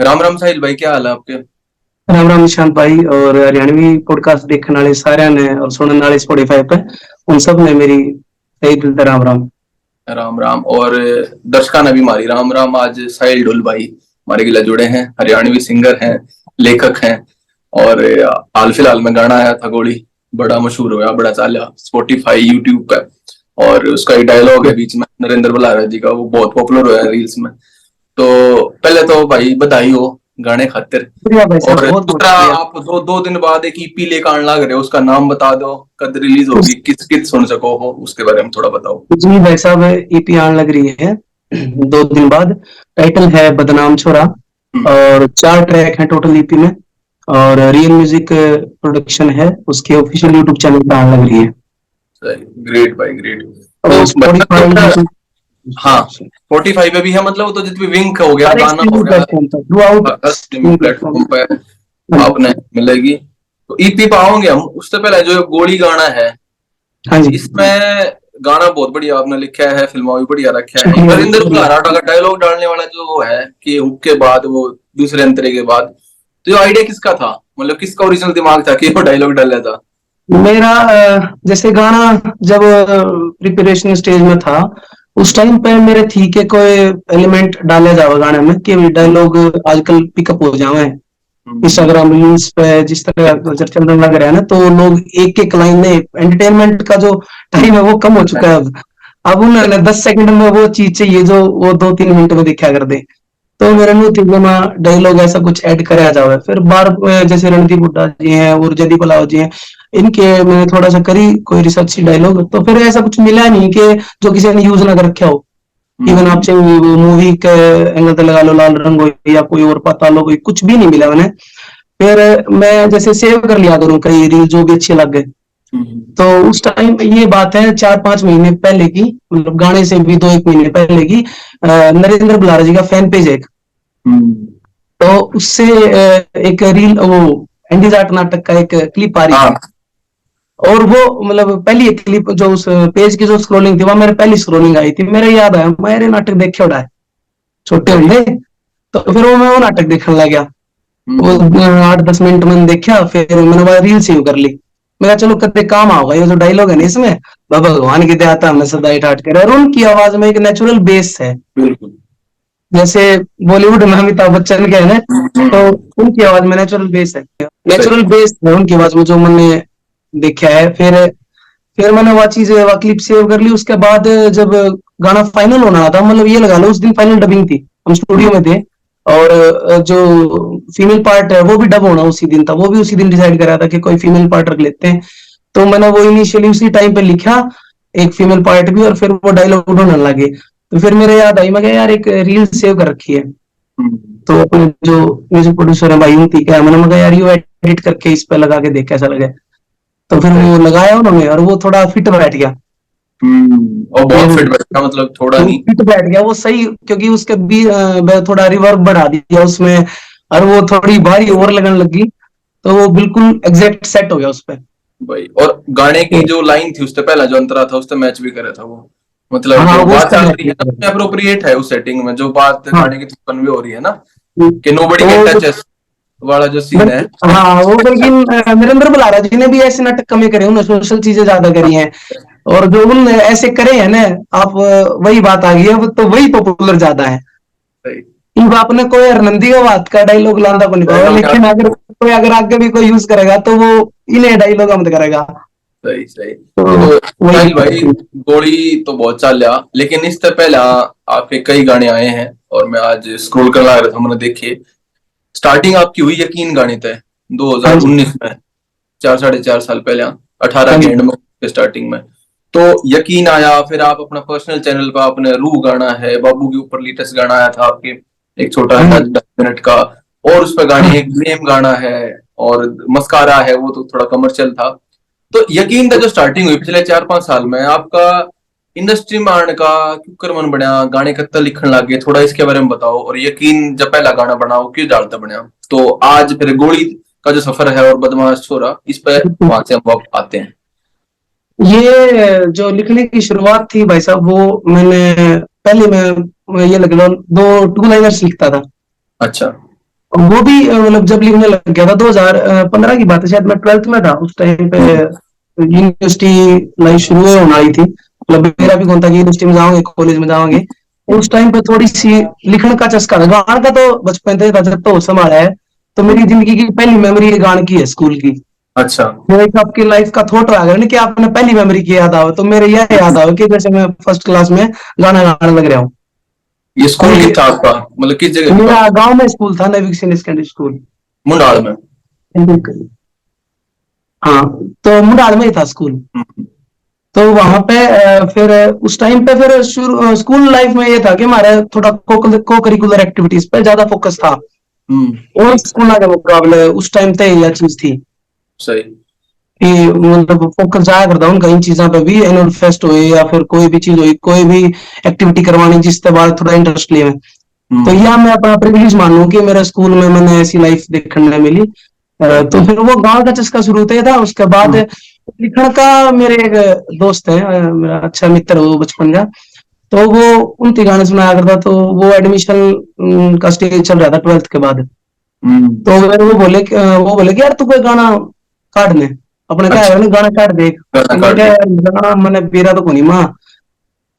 राम राम साहिल भाई, क्या हाल है आपके? राम राम निशांत भाई और हरियाणवी पॉडकास्ट देखने वाले सारे ने और सुनने वाले स्पॉटिफाई पे उन सब ने मेरी सही दिल से राम राम। राम राम। और दर्शका ने भी मारी राम राम। आज साहिल ढुल भाई हमारे गिला जुड़े हैं, हरियाणवी सिंगर हैं, लेखक हैं। और हाल फिलहाल में गाना आया था गोली, बड़ा मशहूर हुआ, बड़ा चाला स्पॉटिफाई यूट्यूब पे। और उसका एक डायलॉग है बीच में नरेंद्र बलारा जी का, वो बहुत पॉपुलर हुआ है रील्स में। तो पहले तो भाई बधाई हो गाने खातिर। शुक्रिया भाई साहब, और बहुत बहुत दूसरा, शुक्रिया। आप दो दो दिन बाद एक ईपी लेकर आने लग रहे हो, उसका नाम बता दो, कब रिलीज होगी, किस किस सुन सको हो, उसके बारे में थोड़ा बताओ। जी भाई साहब, ईपी आने लग रही है 2 दिन बाद। टाइटल है बदनाम छोरा हम्म। और 4 ट्रैक हैं टोटल ईपी में। और रियल म्यूजिक प्रोडक्शन है, उसके ऑफिशियल यूट्यूब चैनल पे आने लग रही है। ग्रेट भाई, ग्रेट। और तो स्पॉटिफाई मतलब, यूट्यूब हाँ, स्पॉटिफाई पे भी है, मतलब वो तो जितने विंक हो गया, हर एक गाना हो स्ट्रीमिंग गया, प्लेटफॉर्म पर, थ्रू आउट हर स्ट्रीमिंग स्ट्रीमिंग प्लेटफॉर्म प्लेटफॉर्म। पे आपने मिलेगी। तो ईपी पाओगे हम। उससे पहले जो गोली गाना है, हाँ जी। इसमें गाना बहुत बढ़िया आपने लिखा है, फिल्मा भी बढ़िया रखा है। शुक्रिया नरेंद्र शुक्रिया। बुलारा का डायलॉग डालने वाला जो वो है कि हुक के बाद वो दूसरे अंतरे के बाद, तो ये आइडिया किसका था? मतलब किसका ओरिजिनल दिमाग था कि वो डायलॉग डाला था? मेरा जैसे गाना जब प्रिपरेशन स्टेज में था, उस टाइम पे मेरे थी कि कोई एलिमेंट डाला जावे गाने में कि डायलॉग आजकल पिकअप हो जावे। हम्म। इंस्टाग्राम रील्स पे जिस तरह का कल्चर चलने लग रहा है ना, तो लोग एक एक लाइन में एंटरटेनमेंट का जो टाइम है वो कम हो चुका है अब उन्होंने 10 सेकंड में वो चीज चाहिए जो वो 2-3 मिनट में दिखा कर दे। तो मेरे मुंह थी कि मैं डायलॉग ऐसा कुछ ऐड कराया जावे। फिर बार जैसे रणदीप हुड्डा जी हैं और जयदीप पलाव जी हैं, इनके मैंने थोड़ा सा करी कोई रिसर्च सी डायलॉग, तो फिर ऐसा कुछ मिला नहीं कि जो किसी ने यूज ना कर रखा हो। इवन आप हम्म। चाहे मूवी के एंगल से लगा लो, लाल रंग हो या कोई और पाताल हो, कोई कुछ भी नहीं मिला मैंने। फिर मैं जैसे सेव कर लिया करूं कई रील जो भी अच्छे लग गए। हम्म। तो उस टाइम ये बात है 4-5 महीने पहले की, मतलब गाने से भी 2-1 महीने पहले की। नरेंद्र बुलारा जी का फैन पेज है एक, हम्म। तो उससे एक रील वो एंडी जाट नाटक का एक क्लिप आ रही हाँ। थी। और वो मतलब पहली एक क्लिप जो उस पेज की जो स्क्रोलिंग थी, वो मेरे पहली स्क्रोलिंग आई थी। मेरे याद आया मेरे नाटक देखे उड़ा है छोटे बढ़िया। होंगे। तो फिर वो मैं वो नाटक देखने लग गया। वो हम्म। 8-10 मिनट मैंने देखा, फिर मैंने वो रील सेव कर ली। मैं कहा चलो कदे काम आओगा ये जो डायलॉग है ना इसमें, बाबा भगवान की दया था हमने सदा ही ठाट करे। और उनकी आवाज में एक नेचुरल बेस है, बिल्कुल। जैसे बॉलीवुड में अमिताभ बच्चन के है ना, तो हम्म। उनकी आवाज में नेचुरल बेस है। नेचुरल सही। बेस है उनकी आवाज में जो मैंने देखा है। फिर मैंने वो चीज वो क्लिप सेव कर ली। उसके बाद जब गाना फाइनल होना था, मतलब ये लगा लो उस दिन फाइनल डबिंग थी, हम हम्म। स्टूडियो में थे। और जो फीमेल पार्ट है वो भी डब होना उसी दिन था, वो भी उसी दिन डिसाइड करा था कि कोई फीमेल पार्ट रख लेते हैं। तो मैंने वो इनिशियली उसी टाइम पे लिखा एक फीमेल पार्ट भी, और फिर वो डायलॉग ढूंढने लगे। तो फिर मेरे याद आई, मैं कहा यार एक रील सेव कर रखी है। हम्म। तो अपने जो म्यूजिक प्रोड्यूसर है भाई उनकी क्या, मैंने कहा यार ये एडिट करके इस पे लगा के देख कैसा लगे। तो फिर सही। वो लगाया उन्होंने और वो थोड़ा फिट बैठ गया। और बहुत फिट फिर बैठा, मतलब थोड़ा वो नहीं। फिट बैठ गया वो सही, क्योंकि उसके भी थोड़ा रिवर्ब बढ़ा दिया उसमें, और वो थोड़ी भारी और लगने लगी। तो वो बिल्कुल एग्जैक्ट सेट हो गया उस पे। भाई, और गाने की तो जो लाइन थी उससे पहला जो अंतरा था उससे मैच भी करे था वो। मतलब हाँ जो वो बात उसका चल मैच रही है भी ना, करेगा। उसमें अप्रोप्रिएट है उस सेटिंग में, जो बात हाँ। गाने की कन्वे हो रही है ना, कि नोबडी तो कैन वो टच अस वाला जो सीन है। हाँ वो लेकिन नरेंद्र बुलारा जी ने भी ऐसे नाटक कम ही करे, उन्होंने सोशल चीजें ज्यादा करी हैं। और जो उन ऐसे करे हैं ना, आप वही बात आ गई है, तो वही पॉपुलर ज्यादा है। सही। इन आपने कोई हरनंदी का बात का डायलॉग लांदा को नहीं पावा, डायलॉग याद। लेकिन अगर आगे भी कोई यूज करेगा तो वो इन्हें डायलॉग मत करेगा। सही सही। तो तो वही साहिल दिक्कत भाई, थी। गोली तो बहुत चल रहा, लेकिन इससे पहले आपके कई गाने आए हैं, और मैं आज स्क्रॉल कर रहा था, मैंने देखे। स्टार्टिंग आपकी हुई यकीन गाने तय हाँ जी। 2019 में, 4 साढ़े 4 साल पहले, 18 हाँ के जी। एंड में स्टार्टिंग में। तो यकीन आया, फिर आप अपना पर्सनल चैनल पर आपने रूह गाना है, बाबू के ऊपर लेटेस्ट गाना आया था आपके, एक छोटा हाँ जी। 10 मिनट का। और उस पर गाने, हाँ। एक ब्लेम गाना है, और मस्कारा है, वो तो थोड़ा कमर्शियल था। तो यकीन का जो स्टार्टिंग हुई पिछले 4-5 साल में आपका, इंडस्ट्री में आने का क्यों कर मन बनया, गाने कत्ता लिखने लगे, थोड़ा इसके बारे में बताओ। और यकीन जब पहला गाना बना वो क्यों डालता बनया? तो आज फिर गोली का जो सफर है और बदमाश छोरा, इस पे वहां से हम वापस आते हैं। ये जो लिखने की शुरुआत थी भाई साहब, वो मैंने पहले मैं ये लग लो 2 टू लाइनर्स लिखता था। अच्छा। वो भी मतलब जब लिखने लग गया था 2015 की बात है, शायद मैं 12th में था उस टाइम पे। हम्म, यूनिवर्सिटी लाइफ शुरू होने आई थी, मतलब हम्म, मेरा भी कौन था कि यूनिवर्सिटी में जाओगे कॉलेज में जाओगे। हम्म, उस टाइम पे थोड़ी सी लिखने का चस्का था, गान का तो बचपन से था जब तो संभाला है। तो हम्म, मेरी जिंदगी की पहली मेमोरी गान की है, स्कूल की। अच्छा। वो एक आपकी लाइफ का थॉट आ गया ना कि आपने पहली मेमोरी की याद आओ, तो मेरे यह याद आओ कि जैसे मैं फर्स्ट क्लास में गाना गाने लग रहा हूँ ये स्कूल की कि था आपका, मतलब किस जगह की मेरा बात? गांव में स्कूल था, नवीन सीनियर सेकेंडरी स्कूल। मुंडाल में? हाँ, तो मुंडाल में ही था स्कूल। हम्म, तो वहां पे फिर उस टाइम पे फिर स्कूल लाइफ में ये था कि हमारा थोड़ा को करिकुलर एक्टिविटीज पे ज्यादा फोकस था, हम्म, और स्कूल के मुकाबले उस टाइम पे यह चीज थी सही। कि मतलब फोकस जाया करता उनका इन चीजों पे भी, एनुअल फेस्ट हुए या फिर कोई भी चीज हुई, कोई भी एक्टिविटी करवानी जिसके बाद थोड़ा इंटरेस्ट लिया। तो हम्म, यह मैं अपना प्रिविलेज मानूं कि मेरे स्कूल में मैंने ऐसी लाइफ देखने मिली। सही। तो फिर वो गांव का चस्का शुरू होता ही था, उसके बाद हम्म, लिखण का मेरे एक दोस्त है, मेरा अच्छा मित्र है वो बचपन का। तो वो उनके गाने सुनाया करता, तो वो एडमिशन का स्टेज चल रहा था 12th के बाद। हम्म, तो फिर वो बोले कि यार तू कोई गाना काट ले, अपने क्या अच्छा, है गाना काट देख। गाना तो मैं काट क्या दे। यार, गाना मैंने बेरा तो कोनी माँ,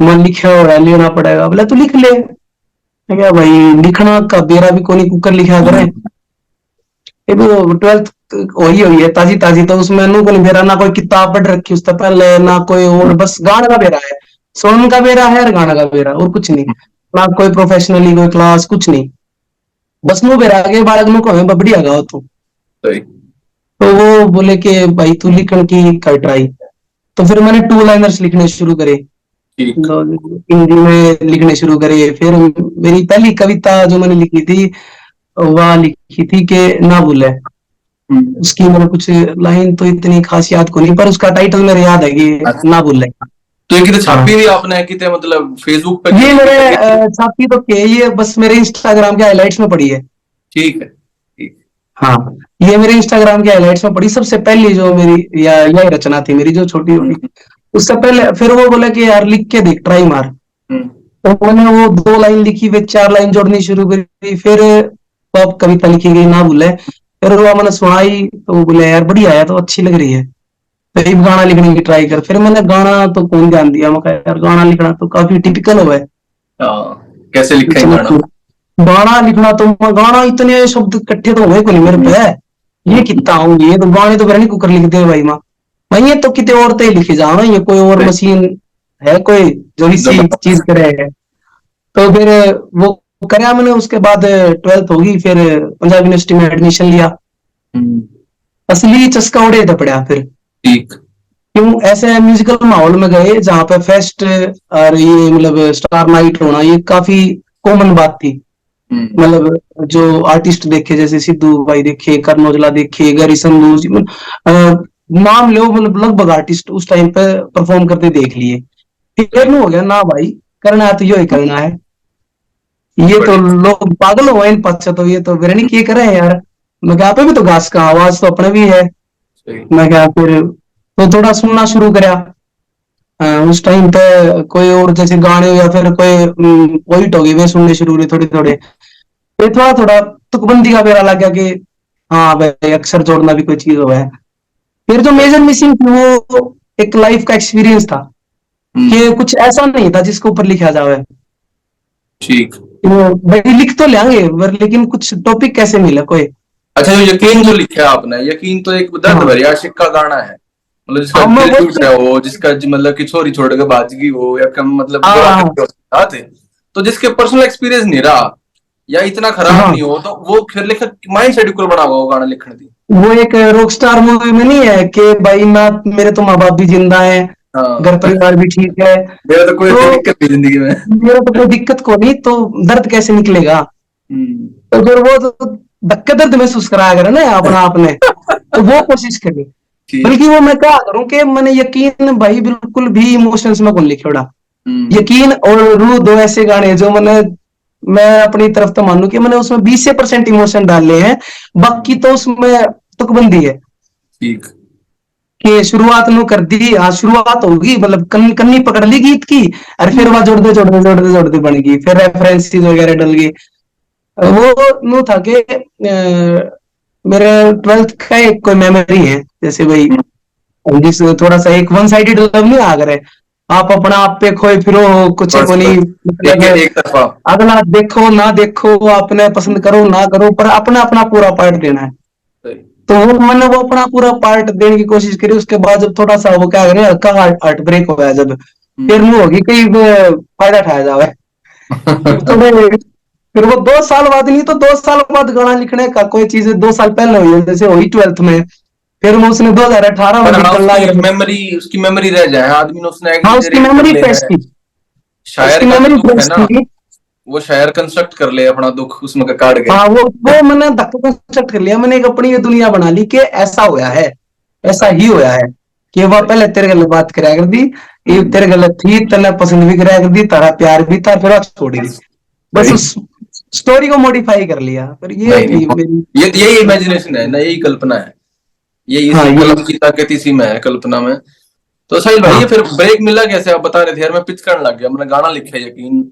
मन लिखे हो रहा है लेना पड़ेगा, बोले तू लिख ले। मैं क्या भाई, लिखना का बेरा भी कोनी, कुकर लिखा करे। हम्म, ये भी 12th वही हुई है ताजी ताजी, तो उसमें नू को नहीं बेरा, ना कोई किताब पढ़ रखी उससे पहले, ना कोई और, बस गाना का बेरा है। सुनने का बेरा है और गाना का बेरा, और कुछ नहीं। ना कोई प्रोफेशनली कोई क्लास, कुछ नहीं। बस नू बेरा के बालक नू को बढ़िया गाओ तू। सही। तो वो बोले कि भाई तू लिखण की कर ट्राई। तो फिर मैंने टू लाइनर्स लिखने शुरू करे, ठीक। हिंदी में लिखने शुरू करे। फिर मेरी पहली कविता जो मैंने लिखी थी, वह लिखी थी कि ना भूले। हम्म, उसकी मैंने कुछ लाइन तो इतनी खास याद को नहीं, पर उसका टाइटल मेरे याद है कि अच्छा। ना भूले। तो ये कितने हाँ, छापी हुई आपने, कितने मतलब फेसबुक पे ये कितने मेरे लगी थी? छापी तो के, ये बस मेरे इंस्टाग्राम के हाइलाइट्स में पड़ी है। ठीक है, ठीक। हाँ, ये मेरे इंस्टाग्राम के हाइलाइट्स में पड़ी, सबसे पहली जो मेरी या यही रचना थी मेरी जो छोटी हम्म, होगी। उससे पहले फिर वो बोला कि यार लिख के देख, ट्राई मार। हम्म, तो मैंने वो 2 लाइन लिखी, फिर 4 लाइन जोड़नी शुरू करी, फिर तो अब कविता लिखी गई ना भूले। फिर वो मैंने सुनाई तो वो बोले यार बढ़िया है, तो अच्छी लग रही है, तो एक गाना लिखने की ट्राई कर। फिर मैंने गाना तो कौन ध्यान दिया, मैं कहा यार गाना लिखना तो काफी टिपिकल हो है। हाँ, कैसे तो लिखा है चलो गाना? गाना लिखना, तो मैं गाना इतने शब्द इकट्ठे तो हुए को नहीं मेरे हम्म, पे, ये कितना हूँ, ये तो गाने तो मेरे नहीं कुकर लिख दे भाई माँ। मैं ये तो कितने और ते लिखे जाओ ना, ये कोई और सही। मशीन है कोई जो जो इसी चीज करे है। तो फिर वो कराया मैंने, उसके बाद 12th होगी, फिर पंजाब यूनिवर्सिटी में एडमिशन लिया। हम्म, असली चस्का उड़े था पड़ा फिर, ठीक। क्यों ऐसे म्यूजिकल माहौल में गए जहाँ पे फेस्ट और ये मतलब स्टार नाइट होना ये काफी कॉमन बात थी। हम्म, मतलब जो आर्टिस्ट देखे, जैसे सिद्धू भाई देखे, करण औजला देखे, गैरी संधू जी, नाम लो, मतलब लगभग आर्टिस्ट उस टाइम पे परफॉर्म करते देख लिए। फिर सही। नु हो गया ना भाई, करना है तो यो ही करना है। ये तो बढ़िया। लोग पागल हो गए इन पाछे, तो ये तो बिरनी किए करे हैं यार। मैं क्या पे भी तो घास का आवाज तो अपने भी है। सही। मैं क्या फिर तो थोड़ा सुनना शुरू करा। उस टाइम पे कोई और जैसे गाने या फिर कोई पोइट हो गए वे सुनने शुरू हुए थोड़े थोड़े। फिर थोड़ा थोड़ा तुकबंदी का मेरा लग गया कि हाँ भाई अक्षर जोड़ना भी कोई चीज हो है। फिर जो सही। मेजर मिसिंग थी वो एक लाइफ का एक्सपीरियंस था, हम्म, कि कुछ ऐसा नहीं था जिसके ऊपर लिखा जावे। ठीक। भाई लिख तो लेंगे पर लेकिन कुछ टॉपिक कैसे मिले कोई। अच्छा, जो कुछ यकीन जो लिखा है आपने, यकीन तो एक दर्द हाँ भरी आशिक का गाना है, मतलब जिसका हाँ, मैं दिल वो टूट रहा हो, जिसका मतलब कि छोरी छोड़ के भाजगी हो, या कम मतलब बुरा हाँ करके साथ है, तो जिसके पर्सनल एक्सपीरियंस नहीं रहा या इतना खराब हाँ, नहीं हो, तो वो फिर लेखक माइंड सेट को बना हुआ वो गाना लिखने दी। वो एक रॉक स्टार मूवी में नहीं है कि भाई ना मेरे तो माँ बाप भी जिंदा है, घर हाँ। परिवार भी ठीक है, मेरा तो कोई तो दिक्कत नहीं जिंदगी में। मेरा तो कोई दिक्कत को नहीं, तो दर्द कैसे निकलेगा। हम्म, तो फिर वो तो धक्के दर्द महसूस कराया करे ना अपना आपने, तो वो कोशिश करी। ठीक। बल्कि वो मैं क्या करूं कि मैंने यकीन भाई बिल्कुल भी इमोशंस में कौन लिखोड़ा। हम्म, यकीन और रूह दो ऐसे गाने जो मैं अपनी तरफ तो मानूं कि मैंने उसमें 20% इमोशन डाले हैं, बाकी तो उसमें तुकबंदी है। ठीक। कि शुरुआत नु कर दी, हाँ शुरुआत होगी, मतलब कन्नी पकड़ ली गीत की, और फिर हम्म, वह जोड़ते जोड़ते जोड़ते जोड़ते बन गई, फिर रेफरेंसेस वगैरह डल गई। वो नो था कि मेरे 12th का एक कोई मेमोरी है, जैसे भाई जिस थोड़ा सा एक वन साइडेड लव नहीं आ गए, आप अपना आप पे खोए फिरो, कुछ बस को नहीं बस, मतलब एक तरफा। अगला देखो ना देखो, आपने पसंद करो ना करो, पर अपना अपना पूरा पार्ट देना है। सही। तो वो मैंने वो अपना पूरा पार्ट देने की कोशिश करी, उसके बाद जब थोड़ा सा वो क्या करें हल्का हार्ट ब्रेक हो गया, जब फिर हम्म। नहीं होगी कहीं फायदा उठाया जावे। फिर थोड़े फिर वो 2 साल बाद, नहीं तो 2 साल बाद गाना लिखने का कोई चीज 2 साल पहले हुई है, जैसे हुई 12th में, फिर मैं उसने 2018 में पर हाँ, लिखने लग रहा। उसकी मेमोरी रह जाए, आदमी ने उसने हाँ उसकी एग्जिजरेट कर मेमोरी ले फ्रेश है। थी, शायर उसकी का जो मेमोरी दुख है फ्रेश ना, थी। वो शायर कंस्ट्रक्ट कर ले अपना दुख उसमें का काट के। हाँ वो मैंने धक्का कंस्ट्रक्ट कर लिया, मैंने एक अपनी ये दुनिया बना ली कि ऐसा होया है, ऐसा ऐसा ही। ही होया है, कि वह सही। पहले तेरे गलत बात कराया कर दी, ये हम्म। तेरे गलत थी, तने पसंद भी कराया कर दी, तारा प्यार भी था, फिर आज छोड़ दी। बस सही। उस स्टोरी को मॉडिफाई कर लिया, पर ये नहीं नहीं, थी मेरी। ये यही इमेजिनेशन है ना, यही कल्पना है, यही हाँ इसी ये कलम की ताकत इसी में है, कल्पना में। तो साहिल भाई, हाँ ये फिर ब्रेक मिला कैसे? आप बता रहे थे यार मैं पिच करने लग गया, मैंने गाना लिखा है यकीन,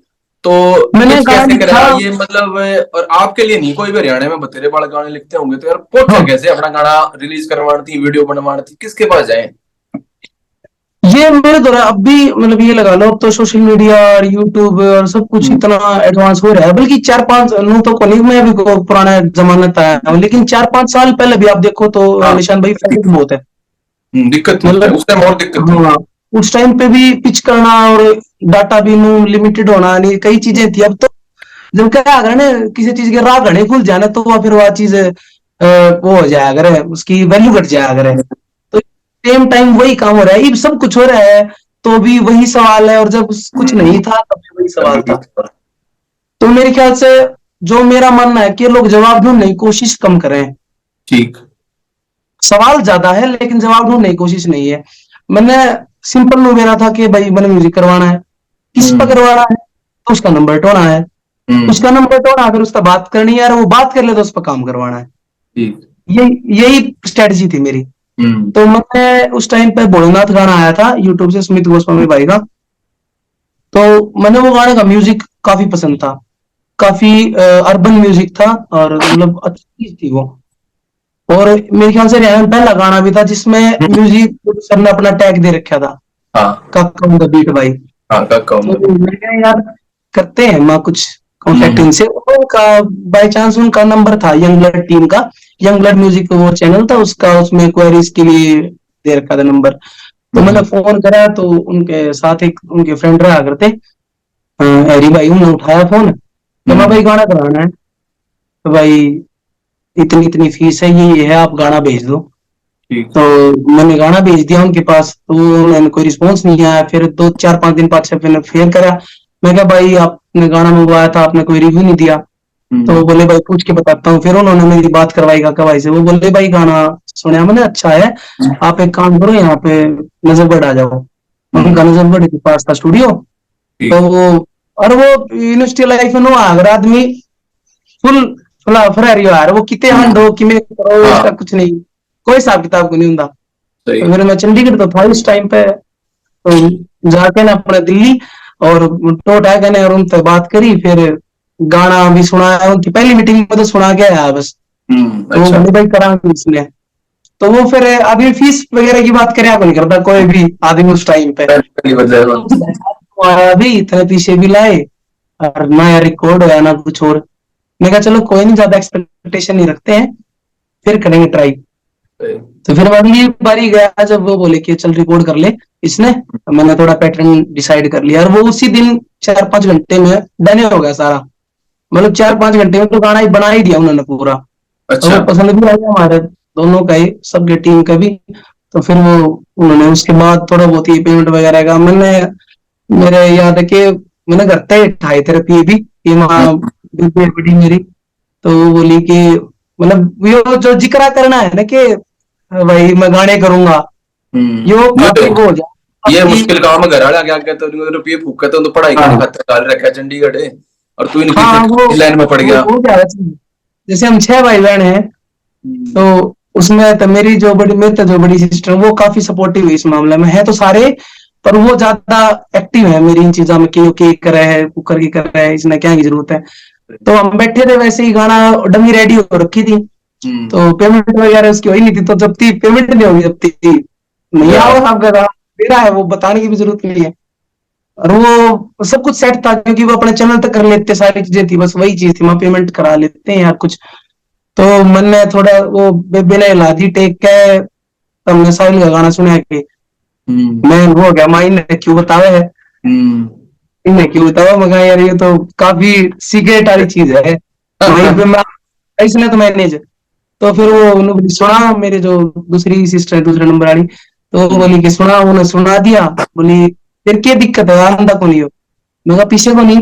तो मैंने पिच गाना कैसे लिखा। करा ये मतलब? और आपके लिए नहीं, कोई भी हरियाणा में बतेरे बाल गाने लिखते होंगे, तो यार हाँ पहुंचा कैसे अपना गाना रिलीज करवानी थी, वीडियो बनवानी थी, किसके पास जाए? ये मेरे द्वारा अब भी मतलब ये लगा लो, अब तो सोशल मीडिया और यूट्यूब और सब कुछ हम्म। इतना एडवांस हो रहा है, बल्कि 4-5 नो तो नहीं, मैं भी पुराना जमाना था, लेकिन 4-5 साल पहले भी आप देखो तो हाँ। निशान भाई फैसिलिटी बहुत है। दिक्कत थी मतलब उस टाइम, और दिक्कत थी। हाँ, उस टाइम पे भी पिच करना और डाटा भी नो लिमिटेड होना, नहीं कई चीजें थी। अब तो जब क्या अगर ना किसी चीज के राह घने खुल जाना, तो वह फिर वह चीज वो हो जाया करे, उसकी वैल्यू घट जाया करे। तो सेम टाइम वही काम हो रहा है, ये सब कुछ हो रहा है, तो भी वही सवाल है, और जब कुछ नहीं हम्म। था तब भी वही तब सवाल भी था। तो मेरे ख्याल से जो मेरा मानना है कि लोग जवाब ढूंढने की कोशिश कम करें, ठीक। सवाल ज्यादा है लेकिन जवाब ढूंढने की कोशिश नहीं है। मैंने सिंपल नो मेरा था कि भाई मैंने म्यूजिक करवाना है, किस पर हम्म। करवाना है, तो उसका नंबर टोना है, हम्म। उसका नंबर टोना, अगर उसका बात करनी है और वो बात कर ले तो उस पर काम करवाना है। ठीक। यही स्ट्रेटजी थी मेरी। हम्म। तो मैंने उस टाइम पे भोलेनाथ गाना आया था यूट्यूब से, स्मित गोस्वामी भाई का, तो मैंने वो गाने का म्यूजिक काफी पसंद था, काफी अर्बन म्यूजिक था, और मतलब अच्छी चीज थी वो। और मेरे ख्याल से रियान पहला गाना भी था जिसमें म्यूजिक प्रोड्यूसर ने अपना टैग दे रखा था, हाँ। काका ऑन द बीट भाई। हाँ, काका तो उम्र। मैंने कहा यार करते हैं माँ कुछ कांटेक्ट हम्म। इनसे, उनका बाय चांस उनका नंबर था यंग ब्लड टीम का, यंग ब्लड म्यूजिक वो चैनल था उसका, उसमें क्वेरीज के लिए दे रखा था नंबर। तो मैंने हम्म। फोन करा, तो उनके साथ एक उनके फ्रेंड रहा करते, हैरी भाई, उन्होंने उठाया फोन, तो मैं हम्म। भाई गाना कराना है, तो भाई इतनी इतनी फीस है, ये है, आप गाना भेज दो। ठीक। तो मैंने गाना भेज दिया उनके पास, तो उन्होंने कोई रिस्पॉन्स नहीं आया, फिर 2-4-5 दिन बाद से मैंने फिर करा, मैं कहा भाई आपने गाना मंगवाया था, आपने कोई रिव्यू नहीं दिया। तो वो हम्म। बोले भाई पूछ के बताता हूँ, फिर उन्होंने मेरी बात करवाई काका भाई से, वो बोले भाई गाना सुना मैंने, अच्छा है, आप एक काम करो यहाँ पे नजरगढ़ आ जाओ। हम्म। उनका नजरगढ़ के पास था स्टूडियो। तो ठीक। वो, और वो यूनिवर्सिटी लाइफ में नो अगर आदमी फुल फुला फरारी यार, वो कितने हांडो कि मैं करो इसका हाँ। कुछ नहीं, कोई हिसाब किताब को नहीं होता। सही। तो फिर मैं चंडीगढ़ तो था इस टाइम पे, तो जाके ना अपने दिल्ली और टोटा गने और उनसे बात करी, फिर गाना भी सुनाया, उनकी पहली मीटिंग में तो सुना के आया बस। तो वो अच्छा। बोले भाई करा इसने, तो वो फिर अभी फीस वगैरह की बात करे, नहीं करता कोई भी आदमी उस टाइम पे। पहली बदला है। तो आया भी इतने पीछे भी लाए, और ना यार रिकॉर्ड होया ना कुछ और, मैं कहा चलो कोई नहीं, ज्यादा एक्सपेक्टेशन नहीं रखते हैं, फिर करेंगे ट्राई। सही। तो फिर अगली बारी गया जब वो बोले कि चल रिकॉर्ड कर ले इसने, तो मैंने थोड़ा पैटर्न डिसाइड कर लिया, और वो उसी दिन 4-5 घंटे में डन हो गया सारा, मतलब 4-5 घंटे में तो गाना ही बना ही दिया उन्होंने पूरा। और अच्छा। वो पसंद भी आया हमारे दोनों का ही, सबके टीम का भी। तो फिर वो उन्होंने उसके बाद थोड़ा बहुत ही पेमेंट वगैरह का मैंने, मेरे याद है कि मैंने घर पे उठाई थेरेपी भी, कि माँ हम्म। बड़ी मेरी, तो वो बोली कि मतलब ये जो जिक्र करना है ना कि भाई मैं गाने करूंगा, यो ये काफी वो हो जाए ये आपकी। मुश्किल काम है, घर वाले क्या कहते हैं, रुपये फूक तो पढ़ाई करने हाँ खातिर डाल रखा है चंडीगढ़ है, और तू इनकी हाँ इस लाइन में पड़ वो गया। वो क्या है, जैसे हम 6 भाई बहन हैं, तो हम्म। उसमें तो मेरी जो बड़ी, मेरी तो जो बड़ी सिस्टर वो काफी सपोर्टिव है इस मामले में, है तो सारे, पर वो ज्यादा एक्टिव है मेरी इन चीजों में, कि ये कर रहा है, कुकर की कर रहा है, इसने क्या की जरूरत है। तो हम बैठे थे, वैसे ही गाना डमी रेडी हो रखी थी, तो पेमेंट वगैरह उसकी हुई नहीं थी, तो जब थी पेमेंट नहीं होगी, जब थी नहीं या आओ साहब का दे रहा है, वो बताने की भी जरूरत नहीं है। और वो सब कुछ सेट था, क्योंकि वो अपने चैनल तक कर लेते, सारी चीजें थी, बस वही चीज थी, वहां पेमेंट करा लेते हैं यार कुछ। तो मन में थोड़ा वो बेबे ने हिला दी टेक के, तो हमने साहिल का गाना सुना के मैं वो हो गया, माइन ने क्यों बतावे है, इन्हें क्यों बतावा, मगर यार ये तो काफी सीक्रेट वाली चीज है, वहीं पे मैं इसने तो मैनेज। तो फिर वो उन्होंने सुना, मेरे जो दूसरी सिस्टर है, दूसरे नंबर वाली, तो वो बोली कि सुना, उन्होंने सुना दिया, बोली फिर क्या दिक्कत है, आंदा को नहीं हो, मैं कहा पीछे को नहीं,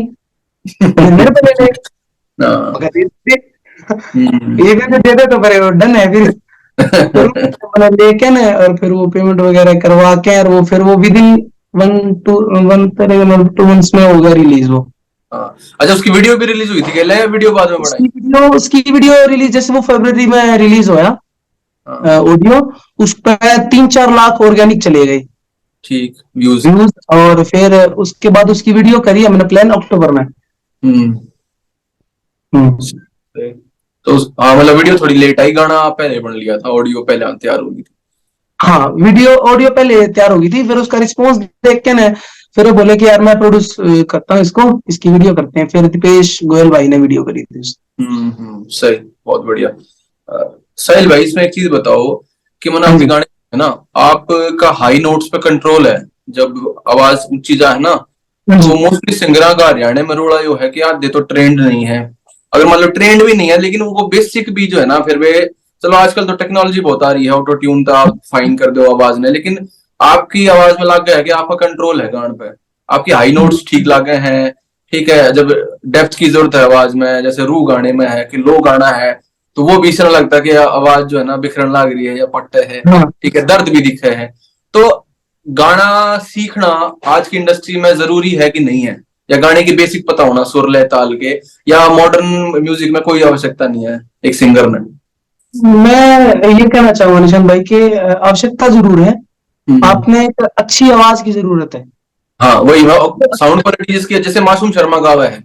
बोले मेरे को ले ले, मगर दे दे, ये भी तो दे दे, तो फिर डन है फिर मैंने लेके ना, और फिर वो पेमेंट वगैरह करवा के, और वो फिर वो विद इन 1 to 2 months में होगा रिलीज वो। अच्छा, उसकी वीडियो भी रिलीज हुई थी क्या, या वीडियो बाद में बनाई? उसकी वीडियो रिलीज, जैसे वो फरवरी में रिलीज होया ऑडियो, उस पर 3-4 लाख ऑर्गेनिक चले गए ठीक व्यूज। व्यूज, और फिर उसके बाद उसकी वीडियो करी हमने प्लान अक्टूबर में। हम्म। तो हाँ, मतलब वीडियो थोड़ी लेट आई, गाना पहले बन लिया था, ऑडियो पहले तैयार हो गई थी। हाँ, वीडियो ऑडियो पहले तैयार हो गई थी, फिर उसका रिस्पॉन्स देख के ना, फिर वो बोले कि यार मैं प्रोड्यूस करता हूँ इसको, इसकी वीडियो करते हैं, फिर दीपेश गोयल भाई ने वीडियो करी थी। सही, बहुत बढ़िया। साहिल भाई, इसमें एक चीज बताओ कि मन हाँ आपके जी। गाने है ना, आपका हाई नोट्स पे कंट्रोल है, जब आवाज ऊंची जाए ना, हाँ जी। तो मोस्टली सिंगरा का हरियाणा में रोड़ा जो है कि यार ये तो ट्रेंड नहीं है, अगर मतलब ट्रेंड भी नहीं है, लेकिन वो बेसिक भी जो है ना, फिर वे चलो आजकल तो टेक्नोलॉजी बहुत आ रही है, ऑटो ट्यून तो आप फाइन कर दो आवाज में, लेकिन आपकी आवाज में लग गया है कि आपका कंट्रोल है गान पे, आपकी हाई नोट्स ठीक लागे हैं, ठीक है, जब डेप्थ की जरूरत है आवाज में, जैसे रू गाने में है कि लो गाना है, तो वो भी इस तरह लगता है कि आवाज जो है ना बिखरन लग रही है या पट्टे है, हाँ, ठीक है, दर्द भी दिखे है। तो गाना सीखना आज की इंडस्ट्री में जरूरी है कि नहीं है, या गाने की बेसिक पता होना सुर लय ताल के, या मॉडर्न म्यूजिक में कोई आवश्यकता नहीं है एक सिंगर में? मैं ये कहना चाहूंगा निशान भाई कि आवश्यकता जरूर है, हम्म, आपने एक अच्छी आवाज की जरूरत है। हाँ वही, साउंड क्वालिटी जिसकी, जैसे मासूम शर्मा गावा है,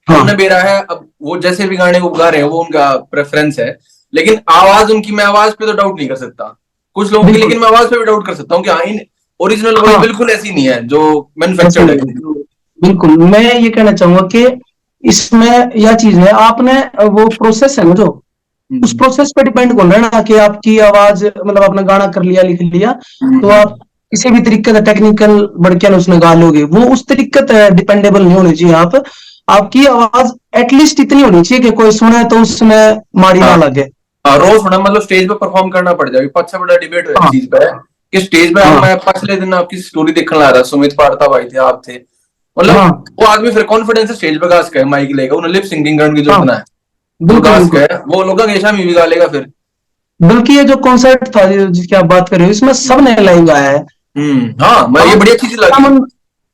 हाँ हमने बेरा है, अब वो जैसे भी गाने वो गा रहे हैं वो उनका प्रेफरेंस है, लेकिन आवाज उनकी, मैं आवाज पे तो डाउट नहीं कर सकता कुछ लोगों की, बिल्कुल। लेकिन मैं आवाज पे भी डाउट कर सकता हूँ कि हाँ, इन ओरिजिनल वॉइस हाँ, बिल्कुल ऐसी नहीं है जो ऐसे मैन्युफैक्चर्ड है। नहीं है। बिल्कुल, मैं ये कहना चाहूंगा कि इसमें यह चीज है, आपने वो प्रोसेस है ना जो, उस हम्म, प्रोसेस पे डिपेंड करना है ना, कि आपकी आवाज मतलब आपने गाना कर लिया, लिख लिया, तो हम्म, आप किसी भी तरीके से टेक्निकल बढ़ के ना उसमें गा लोगे, वो उस तरीके से डिपेंडेबल नहीं होनी चाहिए आप। आपकी आवाज एटलीस्ट इतनी होनी चाहिए कि कोई सुने तो उसमें मारी ना हाँ लगे। हाँ, रोज होना मतलब स्टेज पे परफॉर्म करना पड़ जाएगा, पच्चा बड़ा डिबेट है इस हाँ चीज पे, कि स्टेज पे हाँ मैं पिछले दिन आपकी स्टोरी देखने ला रहा, सुमित पारता भाई थे, आप थे, मतलब हाँ वो आदमी फिर कॉन्फिडेंस से स्टेज पे गा सके, माइक लेगा, उन्हें लिप सिंकिंग करने की हाँ, जरूरत ना है, वो बिल्कुल गा बिल्कुल। सके, वो लोग हमेशा में भी गा लेगा फिर। बल्कि ये जो कॉन्सर्ट था जिसकी आप बात कर रहे हो, इसमें सबने लाइव गाया है। हाँ, मैं हाँ, ये बढ़िया चीज ऊंचा लगी।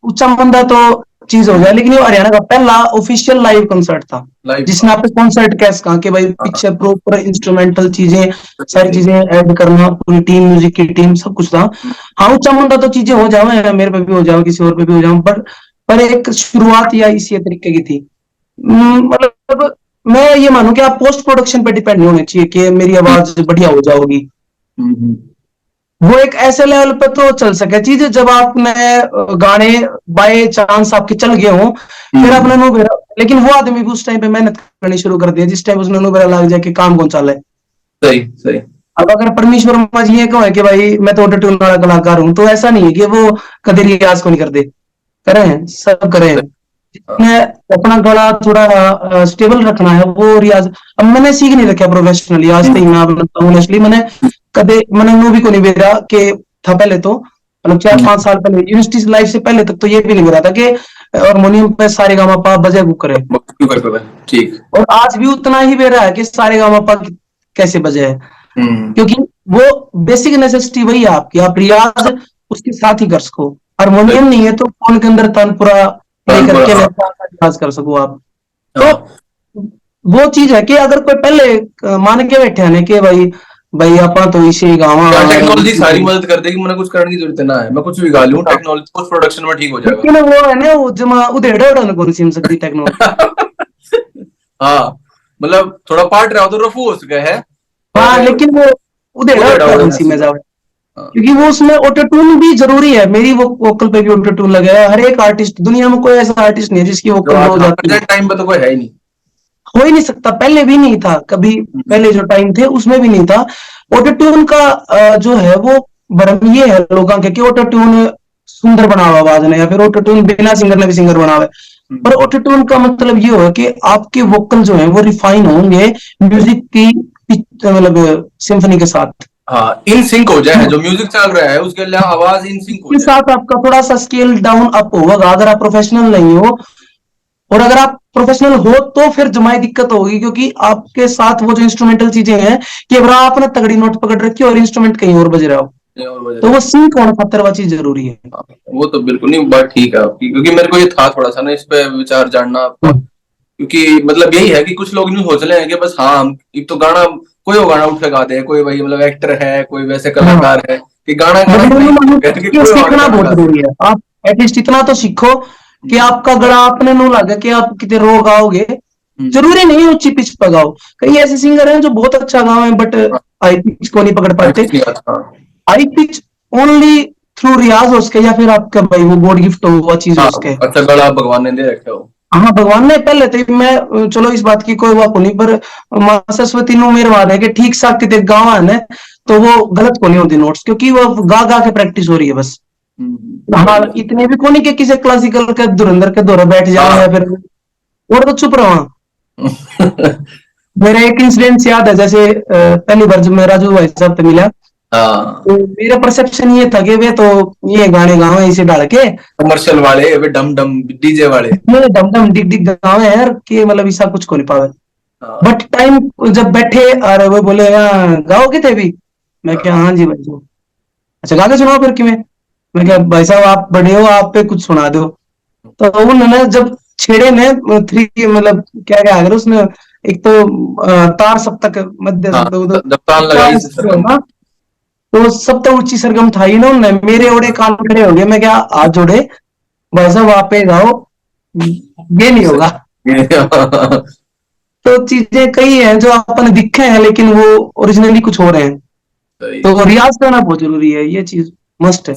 ऊंचा मंदा तो चीज हो गया, लेकिन ये हरियाणा का पहला ऑफिशियल लाइव कंसर्ट था, लाइव जिसने था। आपको कॉन्सर्ट कैसे कहा कि भाई हाँ, पीछे प्रॉपर इंस्ट्रूमेंटल चीजें, सारी सही। चीजें ऐड करना, पूरी टीम, म्यूजिक की टीम, सब कुछ था। हाँ, ऊंचा मंदा तो चीजें हो जावे, मेरे पे भी हो जावे, किसी और पे भी हो जावे, पर एक शुरुआत या इसी तरीके की थी। मतलब मैं ये मानूं कि आप पोस्ट प्रोडक्शन पे डिपेंड नहीं होने चाहिए कि मेरी आवाज बढ़िया हो जाओगी। हम्म, वो एक ऐसे लेवल पे तो चल सके चीज, जब आपने गाने बाय चांस आपके चल गए हों, फिर आपने हम्म, नो, लेकिन वो आदमी भी उस टाइम पे मेहनत करनी शुरू कर दिया जिस टाइम उसने नो लग जाए कि काम कौन चाले। सही सही। अब अगर परमेश्वर वर्मा जी ये कहो कि भाई मैं तो ऑटो ट्यून वाला कलाकार हूं, तो ऐसा नहीं है कि वो कभी रियाज को नहीं करते, करें, सब करें। हाँ, जिसने अपना गला थोड़ा स्टेबल रखना है वो रियाज, अब मैंने सीख नहीं रखा प्रोफेशनली आज तक, मैं बताऊं ऑनेस्टली, मैंने कदे मैंने मूवी को नहीं भेजा कि था पहले तो, मतलब 4-5 साल पहले यूनिवर्सिटी लाइफ से पहले तक तो ये भी नहीं भेजा था कि हारमोनियम पे सारे गामा पा बजे बुक करे। क्यों कर पाए, ठीक। और आज भी उतना ही बेरा है कि सारे गामा पा कैसे बजे है, हम्म, क्योंकि वो बेसिक नेसेसिटी वही है आपकी, आप रियाज उसके साथ ही कर सको। सही। हारमोनियम नहीं है तो फोन के अंदर तानपुरा लेकर तानपुरा, के हाँ। रियाज कर सको आप। तो हाँ, वो चीज है कि अगर कोई पहले मान के बैठे हैं कि भाई भाई अपना तो इसे गावा, क्या टेक्नोलॉजी सारी मदद कर देगी, मुझे कुछ करने की जरूरत ना है, मैं कुछ भी गा लूं, हाँ, टेक्नोलॉजी पोस्ट प्रोडक्शन में ठीक हो जाएगा। लेकिन वो है ना, वो जमा उधेड़ उड़न को नहीं सीम सकती टेक्नोलॉजी। हाँ, मतलब थोड़ा पार्ट रहा हो तो रफू हो चुका है, हाँ, पर लेकिन वो उधेड़ा उधेड़ा होता हुआ है उसी में महसूस जाओ, होता है। हाँ। क्योंकि वो उसमें ऑटो ट्यून भी जरूरी है। मेरी वो वोकल पे भी ऑटो ट्यून लगा है। हर एक आर्टिस्ट, दुनिया में कोई ऐसा आर्टिस्ट नहीं है जिसकी जो वोकल लो आज, हो हाँ, जाती है। प्रेजेंट टाइम पे तो कोई है ही नहीं। हो ही नहीं सकता, पहले भी नहीं था कभी। हम्म। पहले जो टाइम थे उसमें भी नहीं था। ऑटो ट्यून का जो है वो भ्रम ये है लोगों के कि ऑटो ट्यून सुंदर बनावा आवाज ने, या फिर ऑटो ट्यून बिना सिंगर ने भी सिंगर बनावे। पर हम्म। ऑटो ट्यून का मतलब ये हो कि आपके वोकल जो है वो रिफाइन होंगे म्यूजिक की मतलब सिम्फनी के साथ। हाँ, इन सिंक हो जाए, जो म्यूजिक चल रहा है उसके लिए आवाज इन सिंक हो इसके जाए। साथ आपका थोड़ा सा स्केल डाउन अप होगा अगर आप प्रोफेशनल नहीं हो। और अगर आप प्रोफेशनल हो तो फिर जमाई दिक्कत होगी, क्योंकि आपके साथ वो जो इंस्ट्रूमेंटल चीजें हैं कि अगर आपने तगड़ी नोट पकड़ रखी है और इंस्ट्रूमेंट कहीं और बज रहा हो, ये और वजह तो है। वो सिंक होना खतरवा चीज जरूरी है। हाँ, वो तो बिल्कुल नहीं, बात ठीक है आपकी, क्योंकि मेरे को ये था थोड़ा सा ना इस पे विचार जानना आपका, क्योंकि मतलब यही है कि कुछ लोग यूं सोच रहे हैं कि बस हाँ, हम एक तो गाना, कोई वो गाना उठ के गा दे, कोई भाई मतलब एक्टर है, कोई वैसे हाँ, कलाकार है कि गाना गाना बट इतना मैंने ही मालूम है कि ये कोई आगे सीखना गाना बहुत गा जरूरी सके। है। आप एटलीस्ट इतना तो सीखो कि हम्म। आपका गला अपने नो लगे कि आप कितने रो गाओगे। हम्म। जरूरी नहीं ऊंची पिच पर गाओ। कई ऐसे सिंगर हैं जो बहुत अच्छा गाओ है बट हाँ, हाई पिच को नहीं पकड़ टाइम पाते। नहीं आता। हाँ। हाई पिच ओनली थ्रू रियाज हो उसके, या फिर आपका भाई वो गॉड गिफ्ट हुआ चीज हो हाँ, उसके। अच्छा गला भगवान ने दे रखे हो। हाँ, भगवान ने पहले तो मैं चलो इस बात की कोई वाक नहीं, पर माँ सरस्वती नु मेरे वाद है कि ठीक सा कितने गाँव है ना, तो वो गलत को नहीं होती नोट्स, क्योंकि वो गा गा के प्रैक्टिस हो रही है बस। हाँ, बढ़िया। इतने भी को नहीं कि किसी क्लासिकल के धुरंधर के दौरे बैठ जाऊं हाँ। या फिर और तो चुप रहा। मेरा एक इंसिडेंट याद है, जैसे पहली बार जब मैं राजू भाई साहब से मिला, हाँ, तो मेरा परसेप्शन ये था कि वे तो ये गाने गाँव है इसे डाल के, कमर्शियल वाले वे डम डम डीजे वाले। ये डम डम डिग डिग गाँव है यार, कि मतलब ऐसा कुछ को नहीं पावे। हाँ। बट टाइम जब बैठे और वो बोले गाओगे थे भी, मैं क्या हाँ। हाँ जी भाई साहब। अच्छा गा के सुनाओ फिर कि मैं क्या भाई साहब आप बड़े हो, आप पे कुछ सुना दो। तो उन्होंने जब छेड़े ने थ्री मतलब क्या क्या अगर उसने एक तो तार सप्तक मध्य हाँ, सप्तक वो तो जब तान ऊंचा लगाई से जो है सरगम। ना, तो सप्तक ऊंची सरगम था ही ना उनने, मेरे ओड़े कान खड़े हो गए। मैं क्या हाथ जोड़े, भाई साहब आप पे गाओ, ये नहीं होगा। तो चीजें कई हैं जो अपन दिखे हैं लेकिन वो ओरिजिनली कुछ हो रहे हैं। सही। तो रियाज करना बहुत जरूरी है, ये चीज मस्ट है।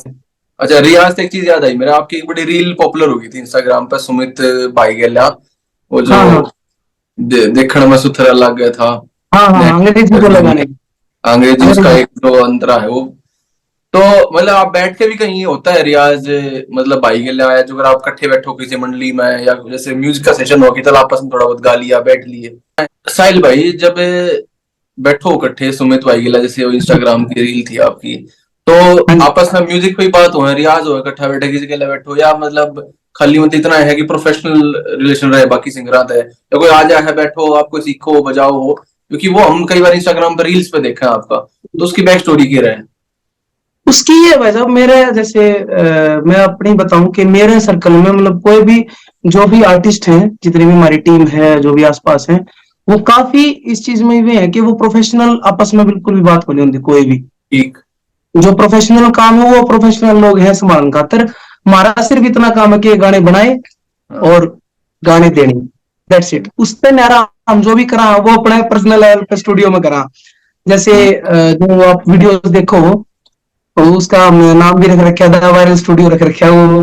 अच्छा, रियाज से एक चीज याद आई मेरे, आपकी एक बड़ी रील पॉपुलर हो गई थी इंस्टाग्राम पे, सुमित भाई गेला, वो जो हाँ हाँ देखने में सुथरा लग गया था, हाँ हाँ, अंग्रेजी को लगाने की। अंग्रेजी उसका अंग्रेजी एक जो अंतरा है वो, तो मतलब आप बैठ के भी कहीं होता है रियाज, मतलब भाई के लिए आया जो, अगर आप इकट्ठे बैठो किसी मंडली में, या जैसे म्यूजिक का सेशन हो कि चल आपस में थोड़ा बहुत गा लिया बैठ लिए, साहिल भाई जब बैठो इकट्ठे सुमित भाई के लिए, जैसे वो इंस्टाग्राम की रील थी आपकी, तो हाँ जी। आपस में म्यूजिक पे ही बात हो, रियाज हो इकट्ठा बैठे किसी के लिए बैठो, या मतलब खाली मतलब इतना है कि प्रोफेशनल रिलेशन रहे बाकी सिंगरात है, या कोई आ जाए है बैठो आपको सीखो बजाओ हो, क्योंकि वो हम कई बार इंस्टाग्राम पर रील्स पे देखा है आपका, तो उसकी बैक स्टोरी क्या रहे। उसकी ये भाई साहब मेरे जैसे मैं अपनी बताऊं कि मेरे सर्कल में मतलब कोई भी जो भी आर्टिस्ट हैं, जितनी भी हमारी टीम है, जो भी आसपास है, वो काफी इस चीज में भी है कि वो प्रोफेशनल आपस में बिल्कुल भी बात को नहीं होती कोई भी। ठीक। जो प्रोफेशनल काम है वो प्रोफेशनल लोग हैं संभालन खातर। हमारा सिर्फ इतना काम है कि गाने बनाए हाँ। और गाने देने, दैट्स इट। उस पे नारा हम जो भी करा वो अपने पर्सनल लेवल पे स्टूडियो में करा। जैसे हम्म। जो आप वीडियोस देखो, तो उसका हमने नाम भी रख रखा था, वायरल स्टूडियो रख रखा है। वो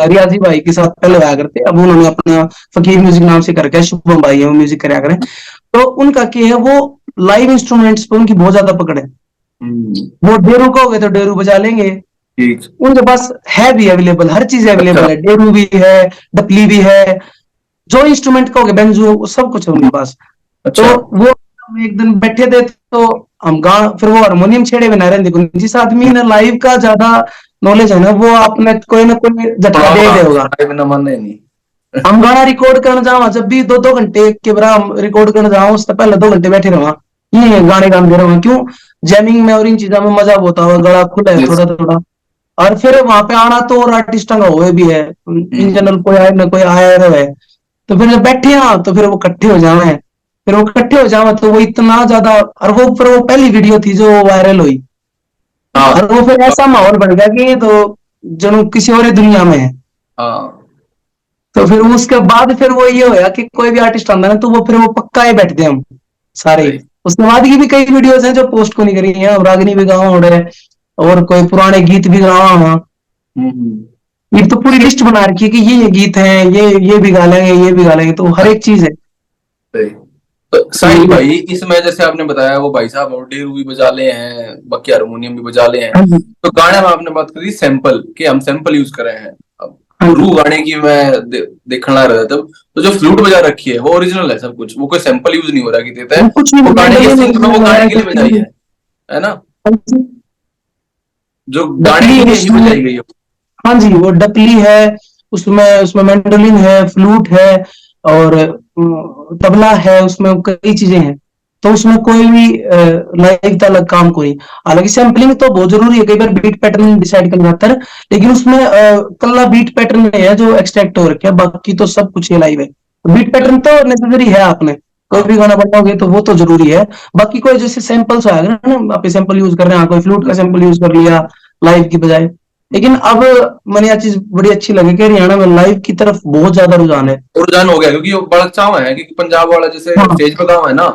रियाजी भाई के साथ पहले आया करते, अब उन्होंने अपना फकीर म्यूजिक नाम से कर रखा है, शुभम भाई है वो म्यूजिक कराया करें। तो उनका क्या है, वो लाइव इंस्ट्रूमेंट्स पे उनकी बहुत ज्यादा पकड़ है। हम्म। वो डेरू कहोगे तो डेरू बजा लेंगे। ठीक। उनके पास है भी अवेलेबल, हर चीज अच्छा। अवेलेबल है, डेरू भी है, डपली भी है, जो इंस्ट्रूमेंट कहोगे बेंजो वो सब कुछ है उनके पास। तो अच्छा। वो हम एक दिन बैठे थे, तो हम गा फिर वो हारमोनियम छेड़े बिना रहे देखो, जिस आदमी ने लाइव का ज्यादा नॉलेज है ना वो आपने कोई ना कोई झटका दे हाँ, दे होगा। सुनाए बिना माने नहीं। हम गाना रिकॉर्ड करने जावा जब भी 2-2 घंटे के बरा हम रिकॉर्ड करने जावा, उससे पहले 2 घंटे बैठे रहा, ये गाने गाने रहा। क्यों? जैमिंग में और इन चीजों में मजा होता हुआ, गला खुला है Yes। थोड़ा थोड़ा। और फिर वहां पे आना तो और आर्टिस्टा का हुए भी है, इन हम्म। जनरल कोई आए ना कोई आया रहे। तो फिर जब बैठे हैं तो फिर वो इकट्ठे हो जावे, फिर वो इकट्ठे हो जावे तो वो इतना ज्यादा, और वो फिर वो पहली वीडियो थी जो वायरल हुई, हाँ। और वो फिर ऐसा माहौल बन गया कि ये तो जनो किसी और ही दुनिया में है। हाँ, तो फिर उसके बाद फिर वो ये होया कि कोई भी आर्टिस्ट आंदा ना तो वो फिर वो पक्का ही बैठते हैं हम सारे ही। सही। उसके बाद की भी कई वीडियोस हैं जो पोस्ट को नहीं करी है, अब रागनी भी गाँव उड़े और कोई पुराने गीत भी गावा वहाँ। हम्म। ये तो पूरी लिस्ट बना रखी है कि ये गीत हैं, ये भी गा लेंगे, ये भी गा लेंगे, तो हर एक चीज है। सही। तो साहिल भाई, इसमें जैसे आपने बताया वो भाई साहब और डेरू भी बजा ले हैं, बाकी हारमोनियम भी बजा ले हैं, हाँ जी, तो गाने में आपने बात करी सैंपल कि हम सैंपल यूज कर रहे हैं। अब हाँ रू जी। गाने की मैं देखना रहा था तब, तो जो फ्लूट बजा रखी है वो ओरिजिनल है सब कुछ, वो कोई सैंपल यूज नहीं हो रहा कि देता है, वो कुछ नहीं, वो गाने के मैंडेलिन सिंक में वो ओरिजिनल गाने है, के लिए बजाई है ना, जो गाने डपली के है लिए ही उसमें। बजाई गई है। हाँ जी, वो डपली है उसमें, उसमें मैंडोलिन है, फ्लूट है और तबला है, उसमें कई चीजें हैं। तो उसमें कोई भी लाइव का अलग काम कोई, हालांकि सैम्पलिंग तो बहुत जरूरी है, कई बार बीट पैटर्न डिसाइड कर जाता है, लेकिन उसमें कल्ला बीट पैटर्न में है जो एक्सट्रैक्ट हो रखा है, बाकी तो सब कुछ ये लाइव है। बीट पैटर्न तो नेसेसरी है, आपने कोई हाँ। भी गाना बनाओगे तो वो तो जरूरी है। बाकी कोई जैसे सैंपल्स आएगा ना, आप सैंपल यूज कर रहे हैं, कोई फ्लूट का सैंपल यूज कर लिया लाइव की बजाय। लेकिन अब मैंने यह चीज बड़ी अच्छी लगी कि हरियाणा में लाइव की तरफ बहुत ज्यादा रुझान है। रुझान हो गया, क्योंकि वो बड़ा चाव है कि पंजाब वाला जैसे हाँ, स्टेज पे गाँव है ना,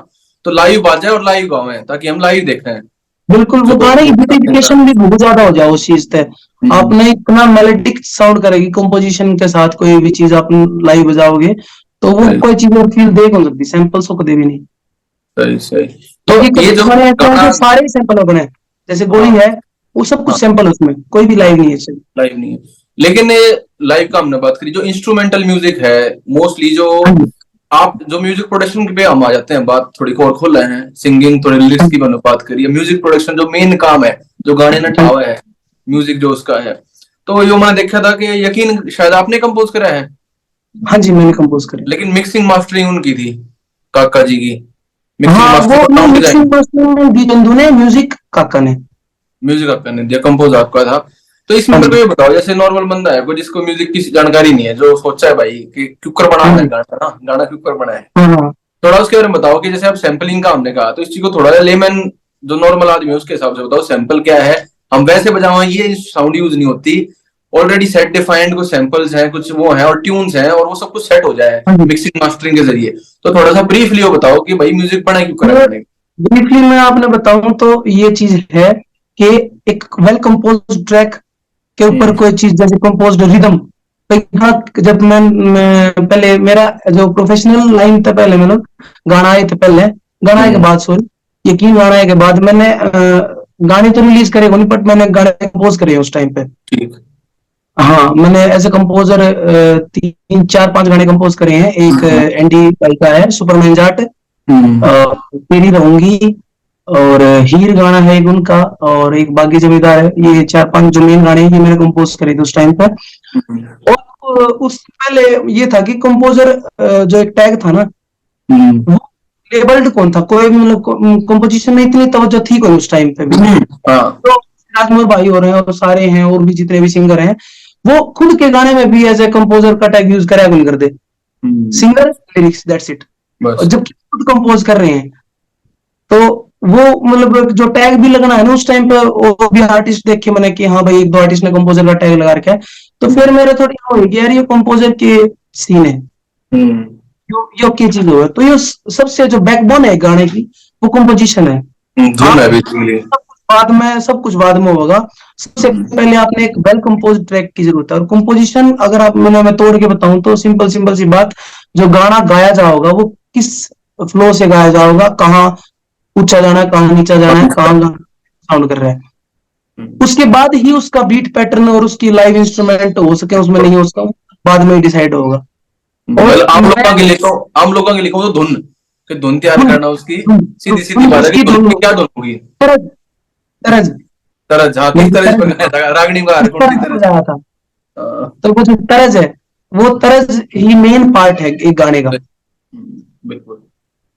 तो लाइव बाजे और लाइव गाँव है ताकि हम लाइव देख रहे हैं बिल्कुल, वो जो गाने की सिंगर। ब्यूटिफिकेशन भी बहुत ज्यादा हो जाए उस चीज से। हम्म। आपने इतना मेलोडिक साउंड करेगी कंपोजिशन के साथ, कोई भी चीज आप लाइव बजाओगे तो वो सही कोई चीज और फील दे नहीं सकती, सैंपल्स को कभी भी नहीं। सही सही। तो क्योंकि ये कई जो गाने ऐसे हैं गाना, जो सारे ही सैंपल बने हैं, जैसे गोली हाँ है, वो सब हाँ कुछ सैंपल है, उसमें कोई भी लाइव नहीं है इसमें। लाइव नहीं है, लेकिन ये लाइव का हमने बात करी, जो इंस्ट्रूमेंटल म्यूजिक है मोस्टली, जो हाँ जी, आप जो म्यूजिक प्रोडक्शन पे हम आ जाते हैं, बात थोड़ी और खोल रहे हैं, सिंगिंग थोड़ी लिरिक्स हाँ की मैंने बात करी है, म्यूजिक प्रोडक्शन जो मेन काम है, जो गाने ने जी, ठावा है, म्यूजिक जो उसका है, तो यो मैंने देखा था कि यकीन शायद आपने कंपोज करा है, हाँ जी, मैंने कंपोज करे। लेकिन मिक्सिंग मास्टरिंग उनकी थी, काका जी की, मिक्सिंग हाँ, वो मास्टरिंग और नहीं, साउंड डिजाइन, मिक्सिंग मास्टरिंग में डी चंदू ने, म्यूजिक काका ने। म्यूजिक आपका ने दिया, कंपोज आपका था। तो इसमें हाँ मेरे को जी, ये बताओ, जैसे नॉर्मल बंदा है कोई जिसको म्यूजिक की जानकारी नहीं है, जो सोचा है भाई कि क्यूकर हाँ बनाना है जी, गाना ना, गाना क्यूकर बना है, हाँ हाँ। थोड़ा उसके बारे में बताओ कि जैसे आप सैंपलिंग का हमने कहा, तो इस चीज को थोड़ा लेमन जो नॉर्मल आदमी है उसके हिसाब से बताओ, सैंपल क्या है, हम वैसे बजावा ये साउंड यूज नहीं होती, ऑलरेडी सेट डिफाइंड कुछ सैंपल्स हैं, कुछ वो हैं और ट्यून्स हैं, और वो सब कुछ सेट हो जाए हाँ जी, मिक्सिंग मास्टरिंग के जरिए। तो थोड़ा सा ब्रीफली वो बताओ कि भाई म्यूजिक बना क्यों करा गाने ब्रीफली मैं आपने बताऊं तो ये चीज है कि एक वेल कंपोज ट्रैक के की। ऊपर कोई चीज जैसे कंपोज्ड रिदम, जब मैं पहले मेरा जो प्रोफेशनल लाइन था, पहले मैंने गाना आए थे पहले, गाना आए के हम्म। बाद सॉरी, यकीन गाना आए के बाद मैंने गाने तो रिलीज करे नहीं, बट मैंने गाने कंपोज करे हैं उस टाइम पे। ठीक। हाँ, मैंने एज ए कंपोजर तीन चार पांच गाने कंपोज करे हैं। एक हम्म। एनडी भाई का है सुपरमैन जाट, हम्म। तेरी रहूंगी, और हीर गाना है एक उनका, और एक बागी जमींदार है। ये चार पांच जो मेन गाने हैं ये मैंने कंपोज करे थे उस टाइम पर। हम्म। और उससे पहले ये था कि कंपोजर जो एक टैग था ना, हम्म। वो लेबल्ड कौन था, कोई भी मतलब कंपोजिशन में इतनी तवज्जो थी कोई उस टाइम पे भी। हाँ। तो राजमोहन भाई हो रहे हैं और सारे हैं और भी जितने भी सिंगर हैं, वो खुद के गाने में भी एज ए कंपोजर का टैग यूज करा कर दे, हम्म। Singer lyrics that's it. और बस। जबकि खुद कंपोज कर रहे हैं, तो वो मतलब जो टैग भी लगना है ना उस टाइम पे, वो भी आर्टिस्ट देख के मैंने कि हाँ भाई एक दो आर्टिस्ट ने कंपोजर का टैग लगा रखा है, तो फिर मेरे थोड़ी हो गई यार ये कंपोजर के सीन है, हम्म। यो क्या चीज हो, तो ये सबसे जो बैकबोन है गाने की वो कंपोजिशन है। धुन आप है बेसिकली। सब कुछ बाद में होगा, सबसे पहले आपने एक वेल कंपोज ट्रैक की जरूरत है। और कंपोजिशन अगर आप मैं तोड़ के बताऊं तो सिंपल सिंपल सी बात, जो गाना गाया जाओगा वो किस फ्लो से गाया जाओगा, कहाँ ऊंचा जाना है, कहाँ नीचा जाना है, कहाँ साउंड कर रहा है, उसके बाद ही उसका बीट पैटर्न और उसकी लाइव इंस्ट्रूमेंट हो सके उसमें नहीं हो सका, बाद में डिसाइड होगा। और मतलब आम मैं लोगों के लिखो, आम लोगों के लिखो तो धुन, कि धुन तैयार धुन करना उसकी, धुन सीधी सीधी बात है कि उसकी धुन धुन की क्या धुन होगी। तरज तरज तरज, हाँ किस मेरी तरह तरज पर गाया था रागनी का, किस कौन सी तरह से तरज। बजाया था, हाँ, तो वो जो तरज है, वो तरज ही मेन पार्ट है एक गाने का। बिल्कुल।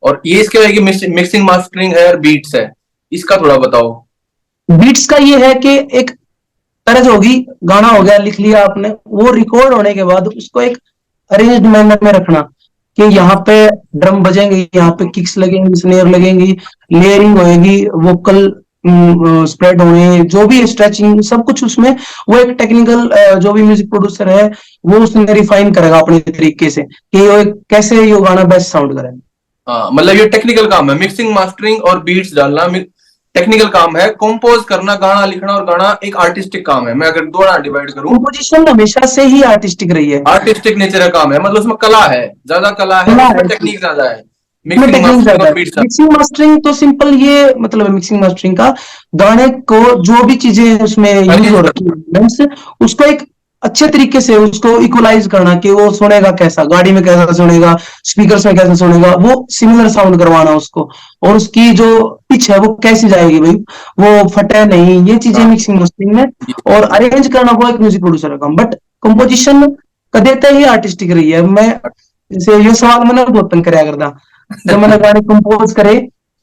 और ये इसके है कि मिक्सिंग मास्टरिंग है और बीट्स है, इसका थोड़ा बताओ। बीट्स का ये है कि एक तरज होगी, गाना हो गया लिख लिया आपने, वो रिकॉर्ड होने के बाद उसको एक अरेंज्ड मैनर में रखना कि यहाँ पे ड्रम बजेंगे, यहाँ पे किक्स लगेंगी, स्नेयर लगेंगी, लेयरिंग होएगी, वोकल स्प्रेड होए, जो भी स्ट्रेचिंग सब कुछ उसमें, वो एक टेक्निकल जो भी म्यूजिक प्रोड्यूसर है वो उसने रिफाइन करेगा अपने तरीके से कि ये कैसे ये गाना बेस्ट साउंड करे। हाँ, मतलब ये टेक्निकल काम है, मिक्सिंग मास्टरिंग और बीट्स डालना टेक्निकल काम है। कंपोज करना, गाना लिखना और गाना एक आर्टिस्टिक काम है। मैं अगर दो डिवाइड करूं, कंपोजिशन हमेशा से ही आर्टिस्टिक रही है, आर्टिस्टिक नेचर का काम है, मतलब उसमें कला है, ज्यादा कला है, कला उसमें है, टेक्निक ज्यादा है, इसमें मिक्सिंग टेक्निक मास्टरिंग ज्यादा और है। बीट्स। मिक्सिंग मास्टरिंग तो सिंपल ये मतलब है मिक्सिंग मास्टरिंग का, गाने को जो भी चीजें उसमें यूज हो रखी है उसको एक अच्छे तरीके से उसको इक्वलाइज करना कि वो सुनेगा कैसा, गाड़ी में कैसा सुनेगा, स्पीकर्स में कैसा सुनेगा, वो सिमिलर साउंड करवाना उसको, और उसकी जो पिच है वो कैसी जाएगी भाई, वो फटे नहीं, ये चीजें मिक्सिंग मास्टरिंग में। और अरेंज करना वो एक म्यूजिक प्रोड्यूसर का काम, बट कंपोजिशन कदेते ही आर्टिस्टिक रही है। मैं जैसे ये सवाल मैंने बहुत तंग कराया करता जब मैंने गाने कंपोज करे,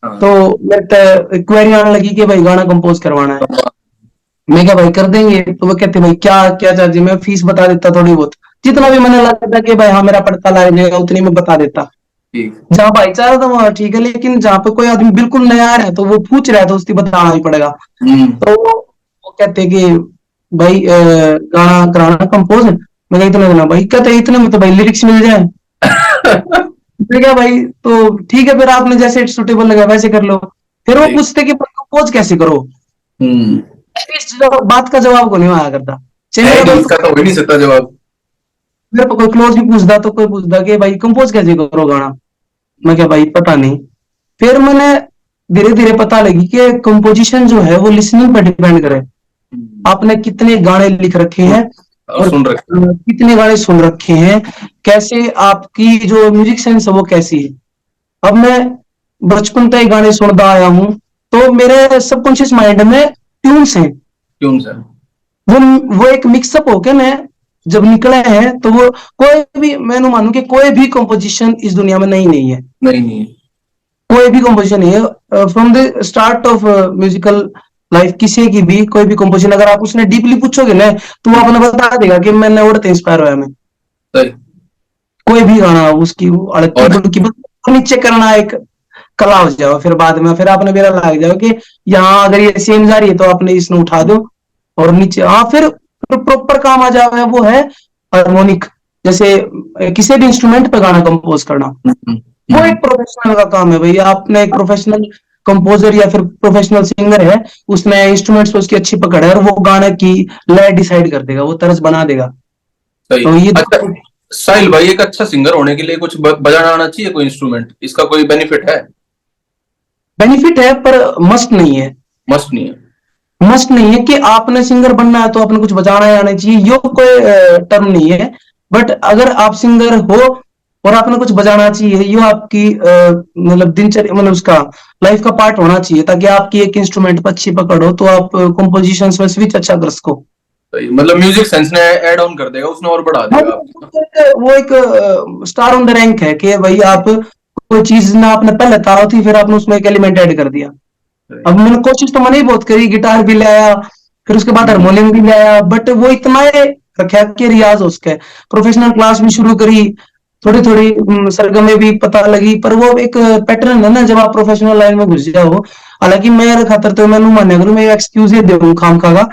तो मेरे क्वेरी आने लगी कि भाई गाना कंपोज करवाना है, मैं क्या भाई कर देंगे, तो वो कहते भाई क्या क्या चाहिए, मैं फीस बता देता थोड़ी बहुत, जितना भी मैंने लगता कि भाई हाँ मेरा पड़ता लग जाएगा उतनी में बता देता। जहाँ भाईचारा था वहां ठीक है, लेकिन जहाँ पे कोई आदमी बिल्कुल नया आ रहा है तो वो पूछ रहा है तो उसकी बताना ही पड़ेगा। तो वो कहते कि भाई गाना कराना कंपोज, मैं इतने देना भाई, कहते इतने में तो भाई लिरिक्स मिल जाए। मैं क्या भाई तो ठीक है, फिर आपने जैसे सुटेबल लगा वैसे कर लो। फिर वो पूछते कि कंपोज कैसे करो, इस बात का जवाब को नहीं आया करता। इसका तो हो ही नहीं सकता जवाब। मेरे को कोई क्लोज भी पूछता तो कोई पूछता कि भाई कंपोज कैसे करो गाना, मैं क्या भाई पता नहीं। फिर मैंने धीरे धीरे पता लगी कि कंपोजिशन जो है वो लिसनिंग पर डिपेंड करे, आपने कितने गाने लिख रखे हैं और सुन रखे कितने गाने सुन रखे हैं, कैसे आपकी जो म्यूजिक सेंस है वो कैसी है। अब मैं बचपन से ही गाने सुनता आया हूँ, तो मेरे सबकॉन्शियस माइंड में ट्यून्स हैं, क्यों सर? वो एक मिक्सअप होके ना जब निकले हैं, तो वो कोई भी, मैं मानू कि कोई भी कंपोजिशन इस दुनिया में नहीं है, नहीं कोई भी कंपोजिशन नहीं है from the start of musical life, किसी की भी कोई भी कंपोजिशन अगर आप उसने डीपली पूछोगे ना तो वो अपने बता देगा कि मैंने उड़ते इंस्पायर हुआ मैं, सही। कोई भी गाना उसकी अड़की बुड़की नीचे करना एक कला हो जाओ, फिर बाद में फिर आपने मेरा लग जाओ कि यहाँ अगर ये सेम जा रही है तो आपने इसने उठा दो और नीचे, हाँ फिर प्रॉपर काम आ जाओ, वो है हारमोनिक, जैसे किसी भी इंस्ट्रूमेंट पे गाना कंपोज करना, वो एक प्रोफेशनल का काम है भाई। आपने एक प्रोफेशनल कंपोजर या फिर प्रोफेशनल सिंगर है, उसने इंस्ट्रूमेंट्स पे उसकी अच्छी पकड़ है और वो गाने की लय डिसाइड कर देगा, वो तर्ज बना देगा। तो ये अच्छा, साहिल भाई एक अच्छा सिंगर होने के लिए कुछ बजाना आना चाहिए, कोई इंस्ट्रूमेंट, इसका कोई बेनिफिट है? बेनिफिट है पर मस्ट नहीं है। मस्ट नहीं है? मस्ट नहीं है कि आपने सिंगर बनना है तो आपने कुछ बजाना ही आना चाहिए, यो कोई टर्म नहीं है। बट अगर आप सिंगर हो और आपने कुछ बजाना चाहिए, यो आपकी मतलब दिनचर्या, मतलब उसका लाइफ का पार्ट होना चाहिए, ताकि आपकी एक इंस्ट्रूमेंट पर अच्छी पकड़ हो तो आप कंपोजिशन में स्विच अच्छा कर सको। मतलब म्यूजिक सेंस ने ऐड ऑन कर देगा, उसने और बढ़ा देगा वो एक स्टार ऑन द रैंक है कि भाई आप कोई चीज ना आपने पहले था थी, फिर आपने उसमें एक एलिमेंट ऐड कर दिया। अब मैंने कोशिश तो मैंने ही बहुत करी, गिटार भी लाया, फिर उसके बाद हारमोनियम भी लाया, बट वो इतना रखा कि रियाज हो उसके, प्रोफेशनल क्लास भी शुरू करी, थोड़ी थोड़ी सरगमे भी पता लगी, पर वो एक पैटर्न है ना जब आप प्रोफेशनल लाइन में घुस जाओ। हालांकि मेरे खातर तो मैं मान्य करूं, मैं एक्सक्यूज ही दे खाम खा का,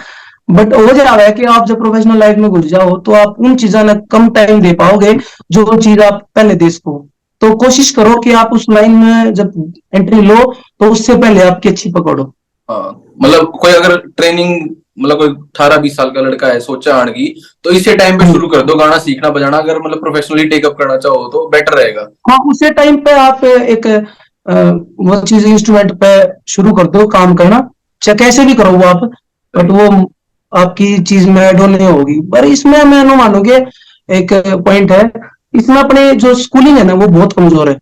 बट हो जा रहा है कि आप जब प्रोफेशनल लाइफ में घुस जाओ तो आप उन चीजों में कम टाइम दे पाओगे जो चीज आप पहले दे सको। तो कोशिश करो कि आप उस लाइन में जब एंट्री लो तो उससे पहले आपकी अच्छी पकड़ो। हाँ, मतलब कोई अगर ट्रेनिंग, मतलब कोई 18-20 साल का लड़का है, सोचा आने की, तो इसी टाइम पे शुरू कर दो गाना सीखना बजाना, अगर मतलब प्रोफेशनली टेकअप करना चाहो तो बेटर रहेगा। हाँ, उसी टाइम पे आप एक वो चीज इंस्ट्रूमेंट पे शुरू कर दो काम करना, चाहे कैसे भी करो वो आप, बट वो आपकी चीज में ऐड नहीं होगी। पर इसमें मैं ना मानूंगे एक पॉइंट है, इसमें अपने जो स्कूलिंग है ना वो बहुत कमजोर है।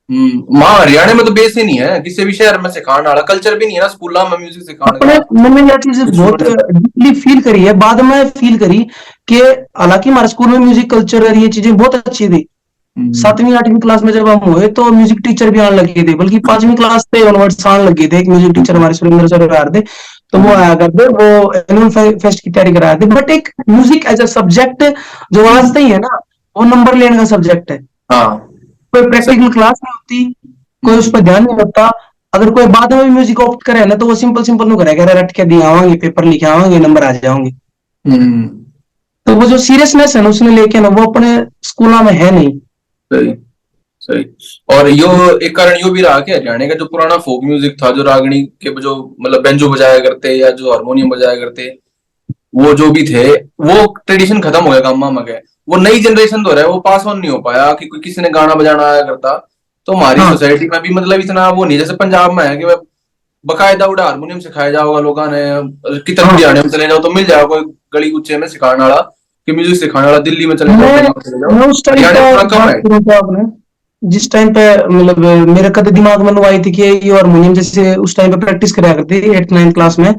माँ हरियाणा में तो बेस ही नहीं है, किसी भी शहर में सिखाने वाला कल्चर भी नहीं है ना, स्कूल में म्यूजिक सिखाने का। मैंने यह चीज बहुत डीपली फील करी है, बाद में फील करी कि हालांकि हमारे स्कूल में म्यूजिक कल्चर और ये चीजें बहुत अच्छी थी। 7वीं 8वीं क्लास में जब हम हुए तो म्यूजिक टीचर भी आने लगे थे, बल्कि 5वीं क्लास से ऑनवर्ड्स आने लगे थे। एक म्यूजिक टीचर हमारे सुरेंद्र सर आ रहे थे, तो वो आया करते, वो एनुअल फेस्ट की तैयारी कराए थे। बट एक म्यूजिक एज अ सब्जेक्ट जो आज तक है ना, वो नंबर लेने का सब्जेक्ट है। हाँ, कोई प्रैक्टिकल क्लास नहीं होती, कोई उस पर ध्यान नहीं होता। अगर कोई बाद में भी म्यूजिक ऑप्ट करे ना तो वो सिंपल सिंपल नु करेगा, रट के दिए आवांगे, पेपर लिखे आवांगे, नंबर आ जाओगे। हम्म। तो वो जो सीरियसनेस है ना उसने लेके ना, वो अपने स्कूलों में है नहीं। सही सही। और यो एक कारण यो भी रहा कि हरियाणा का जो पुराना फोक म्यूजिक था, जो रागनी के जो मतलब बेंजो बजाया करते या जो हारमोनियम बजाया करते, वो जो भी थे, वो ट्रेडिशन खत्म हो गया गामा में गए। वो नई जनरेशन तो है, वो पास ऑन नहीं हो पाया कि कोई किसी ने गाना बजाना आया करता। तो हमारी हाँ सोसाइटी में भी मतलब इतना वो नहीं, जैसे पंजाब में है कि बकायदा उड़ा हारमोनियम सिखाया जाओगा लोगों ने। कितने हाँ। हरियाणा में चले जाओ तो मिल जाएगा कोई गली कुचे में सिखाने वाला, कि म्यूजिक सिखाने वाला। दिल्ली में चले जाओ, मैं पंजाब में चले जाओ, मैं उस टाइम हरियाणा पे में थोड़ा कम बात है। करूँ तो आपने जिस टाइम पे मतलब मेरे कद दिमाग में आई थी कि ये हारमोनियम जैसे उस टाइम पे प्रैक्टिस कराया करते 8th 9th क्लास में।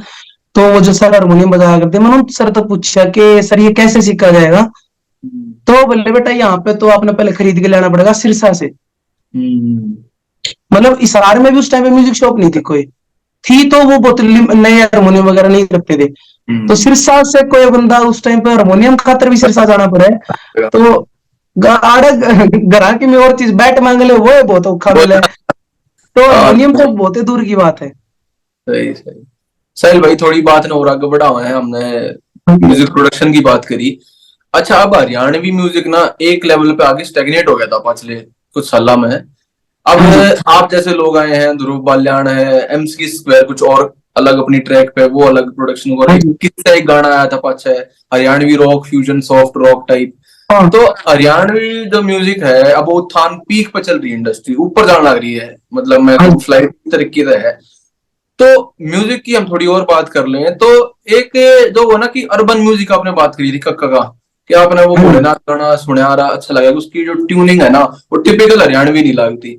तो वो जो सर हारमोनियम बजाया करते, मैंने उन सर तक पूछा कि सर ये कैसे सीखा जाएगा। तो बोले बेटा यहाँ पे तो आपने पहले खरीद के लाना पड़ेगा सिरसा से। हम्म। मतलब इसार में भी उस टाइम पे म्यूजिक शॉप नहीं थी कोई, थी तो वो बहुत नए हारमोनियम वगैरह नहीं रखते थे। तो हम्म। सिरसा से कोई बंदा उस टाइम पे हारमोनियम खातर भी सिरसा जाना पड़े। तो आड़े ग्राहक की में और चीज बैट मांग ले वो है बहुत औखा मिले। बहुत। तो हाँ, हारमोनियम तो बहुत ही दूर की बात है। सही सही। साहिल भाई, थोड़ी बात ने और आगे बढ़ा हुआ है हमने, हाँ जी। म्यूजिक प्रोडक्शन की बात करी। अच्छा, अब हरियाणवी म्यूजिक ना एक लेवल पे आगे स्टेगनेट हो गया था पिछले कुछ साल में। अब हाँ जी। आप जैसे लोग आए हैं, ध्रुव बाल्यान है, एमसी स्क्वायर कुछ और अलग अपनी ट्रैक पे वो अलग प्रोडक्शन हो हाँ रही, जी। किसका एक गाना आया था पाछा है, Haryanvi rock fusion soft rock type. हाँ। तो हरियाणवी जो म्यूजिक है, अब वो उत्थान पीक पे चल रही है, इंडस्ट्री ऊपर जाने लग रही है, मतलब मैं हाँ कहूँ जी। फ्लाइट तरीके से है। तो म्यूजिक की हम थोड़ी और बात कर लें तो एक जो वो ना कि अर्बन म्यूजिक आपने बात करी थी कक्का का, कि आपने वो हाँ जी। भोलेनाथ गाना सुना रहा अच्छा लगा, उसकी जो ट्यूनिंग है ना वो टिपिकल हरियाणवी नहीं लगती।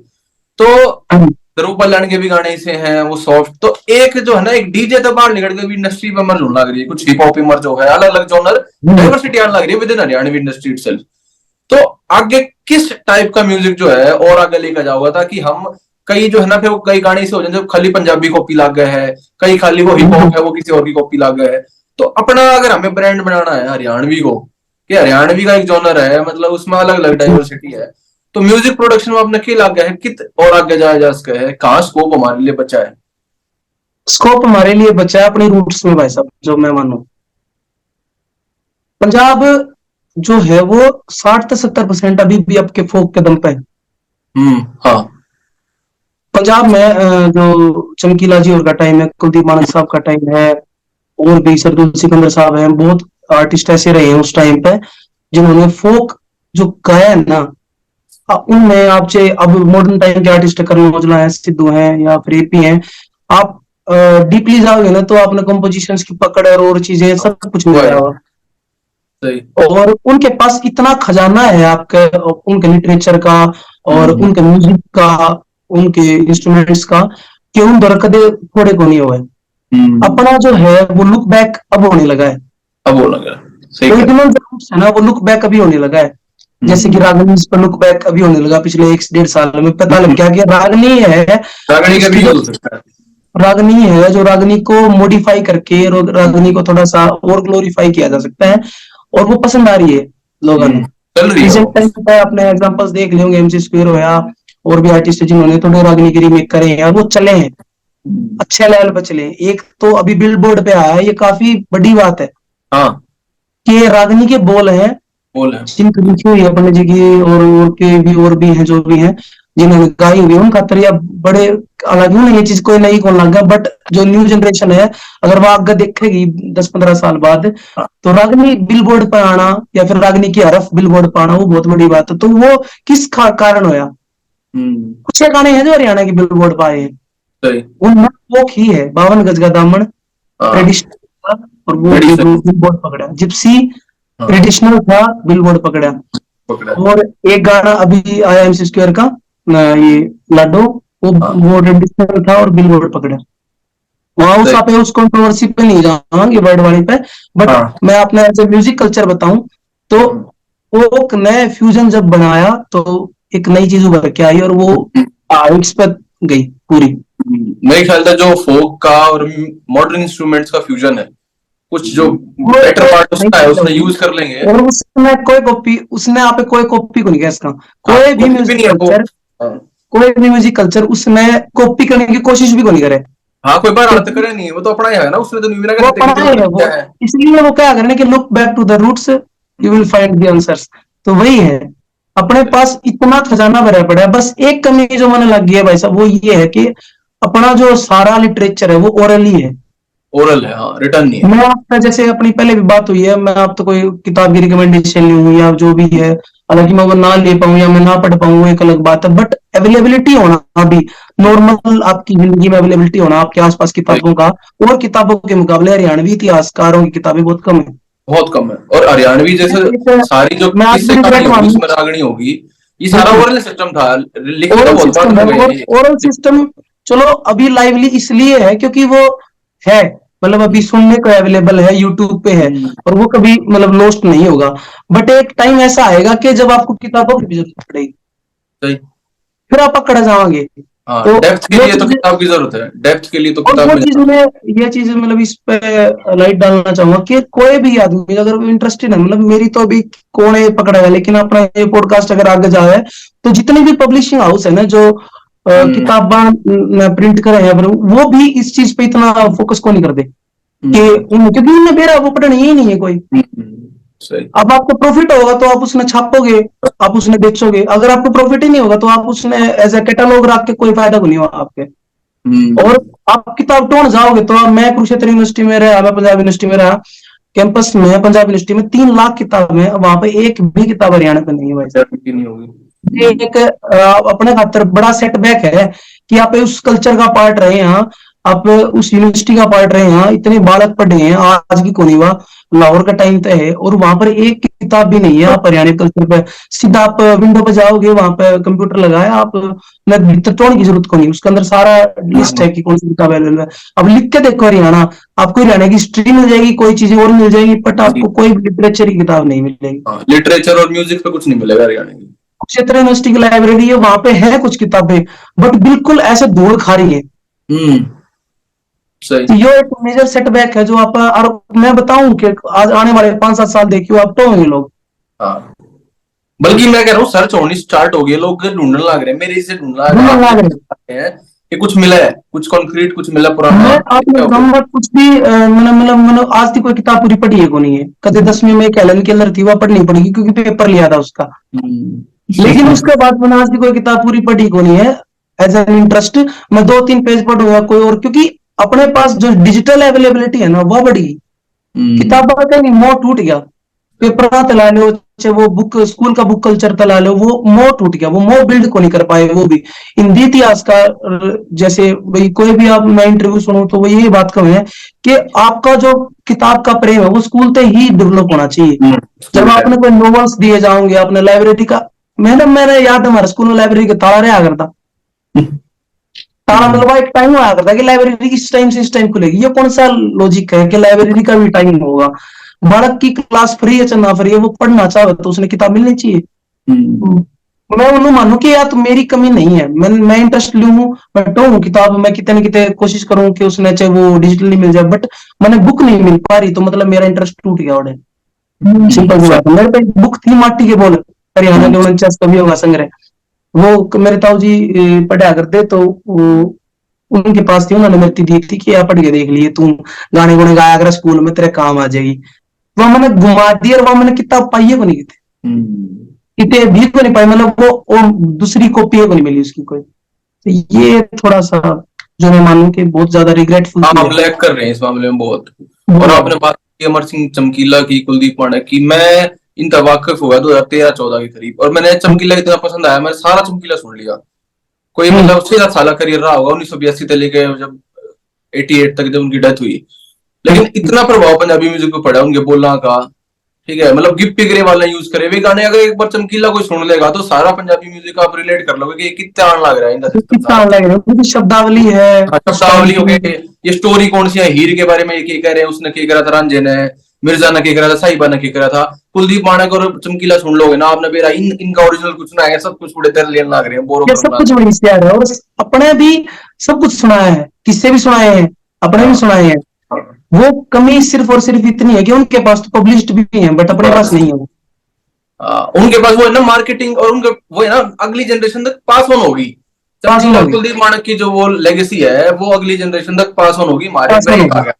तो हाँ जी। ध्रुव कल्याण के भी गाने ऐसे हैं वो सॉफ्ट। तो एक जो है ना एक डीजे तो बाहर निकल के भी इंडस्ट्री में मर्ज होने लग रही है, कुछ हिप हॉप इमर्ज जो है, अलग अलग जॉनर हम्म। डाइवर्सिटी आने लग रही है with in Haryanvi industry itself. तो आगे किस टाइप का म्यूजिक जो है और आगे लेकर जाओगा, ताकि हम कई जो है ना फिर वो कई गाने से हो जाए जो खाली पंजाबी कॉपी लाग गए है, कई खाली वो हिप हॉप है वो किसी और की कॉपी लाग गए है। तो अपना अगर हमें ब्रांड बनाना है हरियाणवी को, कि हरियाणवी का एक जॉनर है, मतलब उसमें अलग अलग डाइवर्सिटी है, तो म्यूजिक प्रोडक्शन में अपने क्या लाग गया है, कित और आगे जाया जा सका है, कहाँ स्कोप हमारे लिए बचा है? स्कोप हमारे लिए बचा है अपनी रूट्स में भाई साहब, जो मैं मानूं पंजाब जो है वो 60 से 70% अभी भी आपके फोक के दम पे है। हाँ। पंजाब में जो चमकीला जी और का टाइम है, कुलदीप मानक साहब का टाइम है, और भी सरदुल सिकंदर साहब हैं, बहुत आर्टिस्ट ऐसे रहे हैं उस टाइम पे जिन्होंने फोक जो गाया है ना। उनमें आप चाहे अब मॉडर्न टाइम के आर्टिस्ट करण औजला है, सिद्धू हैं या फिर एपी हैं, आप डीपली जाओगे ना तो आपने कंपोजिशंस की पकड़ और चीजें सब कुछ वो मिल है। जाएगा। सही। और उनके पास इतना खजाना है आपके, उनके लिटरेचर का और हम्म। उनके म्यूजिक का, उनके इंस्ट्रूमेंट्स का, कि उन दर कदे थोड़े को नहीं हुए। हम्म। अपना जो है वो लुक बैक अब होने लगा है। अब वो लगा, सही कह ओरिजिनल जो roots है ना वो लुक बैक अभी होने लगा है। रहे। जैसे कि रागनी पर लुक बैक अभी होने लगा, पिछले 1 से 1.5 साल में पता लग गया कि रागनी है। रागनी का उसकी भी यूज जो हो सकता है। रागनी है, जो रागनी को मॉडिफाई करके रागनी को थोड़ा सा और ग्लोरीफाई किया जा सकता है, और वो पसंद आ रही है लोगों ने। चल रही है रिसेंट वो। टाइम पे आपने एग्जांपल्स देख लिए होंगे, एमसी स्क्वेयर होया और भी आर्टिस्ट जिन्होंने थोड़े रागनी की रीमेक करे हैं, वो चले हैं, अच्छे लेवल पे चले हैं। एक तो अभी बिल बोर्ड पे आया है, ये काफी बड़ी बात है हाँ, कि रागनी के बोल हैं बोल है। जिनकी लिखी हुई है पंडित जी की, और के भी और भी हैं जो भी हैं जिन्होंने गाई हुई है, उनका तरिया बड़े अलग है। ये चीज कोई नहीं कौन लगा, बट जो न्यू जनरेशन है अगर वो आगे देखेगी 10 15 साल बाद, हाँ। तो रागनी बिल बोर्ड पर आना या फिर रागनी की हरफ बिल बोर्ड पर आना वो बहुत बड़ी बात है। तो वो किस कारण होया, हम्म। कुछ गाने हैं जो हरियाणा की बिल बोर्ड पर आए हैं, सही। उनमें वो ही है 52 गज का दामन, हाँ। ट्रेडिशनल था, और वो ट्रेडिशनल। बिल बोर्ड पकड़ा। जिप्सी हाँ, ट्रेडिशनल था, बिल बोर्ड पकड़ा। पकड़ा। और एक गाना अभी आया एमसी स्क्वायर का ये लाडो, वो हाँ। वो ट्रेडिशनल था और बिल बोर्ड पकड़ा। वहां उस सही। आप उस कंट्रोवर्सी पे नहीं जाऊंगी वर्ड वाली पे, बट हाँ। मैं अपने एज ए म्यूजिक कल्चर बताऊं तो वो एक नए फ्यूजन जब बनाया तो एक नई चीज उभर के आई और वो हाइट्स पे गई पूरी। मेरे ख्याल से जो फोक का और मॉडर्न इंस्ट्रूमेंट्स का फ्यूजन है, कुछ जो वो बेटर एक पार्ट नई उसका है चीज उसने होगी, यूज कर लेंगे। और उसने कोई कॉपी, उसने आप कोई कॉपी को नहीं किया इसका, हाँ, कोई भी कॉपी भी म्यूजिक नहीं है वो। कल्चर हाँ। कोई भी म्यूजिक कल्चर उसने कॉपी करने की कोशिश भी नहीं करे। हाँ, कोई बार अर्थ करे नहीं, वो तो अपना ही है ना, उसने तो म्यूजिक वो का पढ़ा है वो, क्या है। इसलिए वो क्या करने कि look back to the roots, you will find the answers. तो वही है, अपने पास इतना खजाना भरा पड़ा है। बस एक कमी जो मैंने लगी है भाई साहब, वो ये है कि अपना जो सारा लिटरेचर है वो ओरली है। ओरल है, हाँ, रिटर्न नहीं है। मैं आपका जैसे अपनी पहले भी बात हुई है, मैं आप तो कोई किताब की रिकमेंडेशन ली हूँ या जो भी है, हालांकि मैं वो ना ले पाऊँ या मैं ना पढ़ पाऊँ वो एक अलग बात है, बट अवेलेबिलिटी होना अभी नॉर्मल, आपकी जिंदगी में अवेलेबिलिटी होना आपके आसपास किताबों का, और किताबों के मुकाबले हरियाणवी इतिहासकारों की किताबें बहुत कम है। बहुत कम है। और हरियाणवी जैसे सारी जो मैं आज किस्से भी कहानी रिग्रेट होगी, मानूं, उसमें रागनी होगी, ये सारा बिल्कुल ओरल सिस्टम था, लिखे तो ओरल बहुत बाद सिस्टम है। में गए और हैं ये। ओरल सिस्टम चलो अभी लाइवली इसलिए है क्योंकि वो है, मतलब अभी सुनने को अवेलेबल है, यूट्यूब पे है, हम्म, और वो कभी मतलब लॉस्ट नहीं होगा। बट एक टाइम ऐसा आएगा कि जब आपको किताबों की भी जरूरत पड़ेगी, सही। फिर आप पकड़ जाओगे। हाँ, तो डेप्थ के वो लिए तो चीज, किताब की जरूरत है, डेप्थ के लिए तो और किताब वो में चीज जाना। मैं, ये चीज मतलब इस पे लाइट डालना चाहूंगा कि कोई भी आदमी अगर इंटरेस्टेड है, मतलब मेरी तो अभी कौन है पकड़ा है, लेकिन अपना ये पॉडकास्ट अगर आगे जाए तो जितने भी पब्लिशिंग हाउस है ना जो हम्म, किताबा प्रिंट करे हैं, वो भी इस चीज पे इतना फोकस को नहीं करते कि हम्म, क्योंकि उन्हें बेरा वो पढ़ना ही नहीं है कोई। सही। अब आपको प्रॉफिट होगा तो आप उसने छापोगे, आप उसने बेचोगे, अगर आपको प्रॉफिट ही नहीं होगा तो आप उसने एज ए कैटलॉग रख के कोई फायदा को नहीं होगा आपके। हम्म, और आप किताब ढूंढ जाओगे तो मैं कुरुक्षेत्र यूनिवर्सिटी में रहा, मैं पंजाब यूनिवर्सिटी में रहा, कैंपस में पंजाब यूनिवर्सिटी में 3 लाख किताब है, वहां पे एक भी किताब हरियाणा पे नहीं है भाई साहब। की नहीं होगी। ये एक अपने खातर बड़ा सेटबैक है कि आप उस कल्चर का पार्ट रहे हैं, आप उस यूनिवर्सिटी का पार्ट रहे हैं, इतने बालक पढ़े हैं, आज की कोनीवा लाहौर का टाइम तय है और वहां पर एक किताब भी नहीं है। आप हरियाणा कल्चर पे सीधा आप विंडो पे जाओगे, वहां पे कंप्यूटर लगाया आप, मैं भीतर तोड़ने की जरूरत को नहीं, उसके अंदर सारा लिस्ट हम्म, है कि कौन सी किताब अवेलेबल है। अब लिख के देखो हरियाणा, आपको हरियाणा की हिस्ट्री मिल जाएगी, कोई चीजें और मिल जाएगी, बट आपको कोई लिटरेचर की किताब नहीं मिलेगी। हाँ, लिटरेचर और म्यूजिक पे कुछ नहीं मिलेगा हरियाणा की। क्षेत्र यूनिवर्सिटी की लाइब्रेरी है, वहां पे है कुछ किताबें, बट बिल्कुल ऐसे धूल खा रही है। हम्म, सही। तो ये एक मेजर सेटबैक है जो आप, और मैं बताऊं कि आज आने वाले 5-7 साल देखियो आप तो होंगे लोग। हाँ, बल्कि मैं कह रहा हूँ सर्च होनी स्टार्ट हो गई है, लोग ढूंढने लग रहे हैं, मेरे से ढूंढने लग रहे हैं, ढूंढने आप लग रहे हैं कि कुछ मिला है, कुछ कॉन्क्रीट कुछ मिला हैं। पुराना, मैं आपने क्या हो गया। बताऊंगा कुछ भी मैंने आज तक कोई किताब पूरी पढ़ी है को नहीं है, कदे 10वीं में एक हेलन केलर थी, वह पढ़नी पड़ेगी क्योंकि पेपर लिया था उसका, लेकिन उसके बाद मैंने आज की कोई किताब पूरी पढ़ी को नहीं है। एज एन इंटरेस्ट मैं 2-3 पेज पढ़ूंगा कोई और, क्योंकि अपने पास जो डिजिटल अवेलेबिलिटी है ना वह बढ़ी, हम्म, किताबों का नहीं मोह टूट गया। पेपर तला लो, चाहे वो बुक स्कूल का बुक कल्चर तला लो, वो मोह टूट गया, वो मोह बिल्ड को नहीं कर पाए वो भी। हिंदी इतिहास का जैसे भाई कोई भी आप मैं इंटरव्यू सुनूं तो वो यही बात कम है कि आपका जो किताब का प्रेम है वो स्कूल से ही डेवलप होना चाहिए। जब स्कूल टाइम। आपने कोई नॉवेल्स दिए जाओगे आपने लाइब्रेरी का, मैंने याद है हमारे स्कूल में लाइब्रेरी का ताला रहा करता, ताला मतलब एक टाइम आया करता कि लाइब्रेरी इस टाइम से इस टाइम खुलेगी। ये कौन सा लॉजिक है कि लाइब्रेरी का भी टाइम होगा? बालक की क्लास फ्री है चाहे ना फ्री है, वो पढ़ना चाहे तो उसने किताब मिलनी चाहिए। मैं उन्हें मानू कि यार तो मेरी कमी नहीं है, मैं इंटरेस्ट लू हूँ, मैं हूँ किताब, मैं कितने न कितने कोशिश करूँ कि उसने चाहे वो डिजिटली मिल जाए, बट मैंने बुक नहीं मिल पा रही तो मतलब मेरा इंटरेस्ट टूट गया उड़े। सिंपल सी बात है। मेरे पे एक बुक थी माटी के बोल, हरियाणा के 49 कवियों का संग्रह, वो मेरे ताऊ जी पढ़ा करते तो उनके पास थी, उन्होंने मेरी दी थी कि आप पढ़ के देख लिए, तू गाने गुने गाया कर स्कूल में, तेरे काम आ जाएगी। वह मैंने घुमा दी और वह मैंने किताब पाई है को नहीं, कितने भी को नहीं पाई, मतलब वो दूसरी कॉपी को नहीं मिली उसकी कोई। तो ये थोड़ा सा जो मैं मानूं कि बहुत ज्यादा रिग्रेटफुल हाँ, चीज आप है। लैग कर रहे हैं इस मामले में बहुत। और बहुत आपने ज्यादा। बात की अमर सिंह चमकीला की, कुलदीप पाठक की, मैं इन वाकिफ हुआ 2013-14 के करीब, और मैंने चमकीला इतना पसंद आया, मैंने सारा चमकीला सुन लिया। कोई हम्म, मतलब 6-7 साल करियर रहा होगा, 1982 से लेके जब 88 तक जब उनकी डेथ हुई। लेकिन इतना प्रभाव पंजाबी म्यूजिक पे पड़ा उनके बोलना का, ठीक है, मतलब गिप्पी ग्रेवाल ने यूज करे वे गाने, अगर एक बार चमकीला कोई सुन लेगा तो सारा पंजाबी म्यूजिक आप रिलेट कर लोगे कि ये कितना आन लग रहा है इनका सिस्टम कितना सारा। लग रहा है, उनकी शब्दावली है हाँ, उस टाइम शब्दावली हो की। गए, ये स्टोरी कौन सी है, हीर के बारे में ये कह रहे हैं, उसने क्या करा था, रांझे ने, मिर्जा ने क्या करा था, साहिबा ने क्या करा था। कुलदीप मानक और चमकीला सुन लोगे ना आपने, बेरा इनका ओरिजिनल कुछ ना है, सब कुछ बड़े तेरे लेने लग रहे हैं, बोरो ये सब करना लग कुछ रहे बड़ी याद है, और अपने भी सब कुछ सुनाया है, किससे भी सुनाए हैं, हैं। अपने भी हाँ, सुनाए हैं। हाँ, वो कमी सिर्फ और सिर्फ इतनी है कि उनके पास तो पब्लिश्ड भी है बट अपने पास बस। नहीं है। उनके पास वो है ना मार्केटिंग, और उनके वो है ना अगली जनरेशन तक पास ऑन होगी। पास ऑन चमकीला होगी, कुलदीप मानक की जो वो लेगेसी है वो अगली जनरेशन तक पास ऑन होगी, हमारे पास ऑन ब्रेक आ होगी। गया,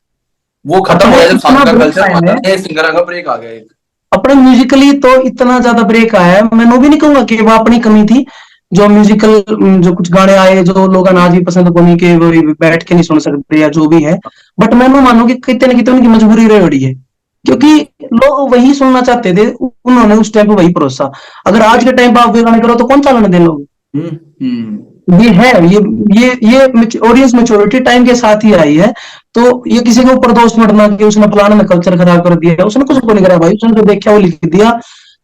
वो खत्म हो अपने गया जब इतना साउथ का ब्रेक कल्चर, आया हमारा है, नए सिंगर का ब्रेक आ गया एक। अपने म्यूजिकली तो इतना ज्यादा ब्रेक आया है, मैं वो भी नहीं कहूंगा कि वो अपनी कमी थी। जो म्यूजिकल जो कुछ गाने आए जो लोग आज भी पसंद को नहीं के वो बैठ के नहीं सुन सकते या जो भी है, बट मैं वो मानू कि कितने न कितने उनकी मजबूरी रही होती है, क्योंकि लोग वही सुनना चाहते थे, उन्होंने उस टाइम पे वही परोसा। अगर आज के टाइम पे आप वे गाने करो तो कौन चालन दे लोग। हम्म। हम्म। ये है, ये ऑडियंस मेच्योरिटी टाइम के साथ ही आई है। तो ये किसी के ऊपर दोष मत ना कि उसने फलाने ने कल्चर खराब कर दिया, उसने कुछ को नहीं करा भाई, उसने जो देखा वो लिख दिया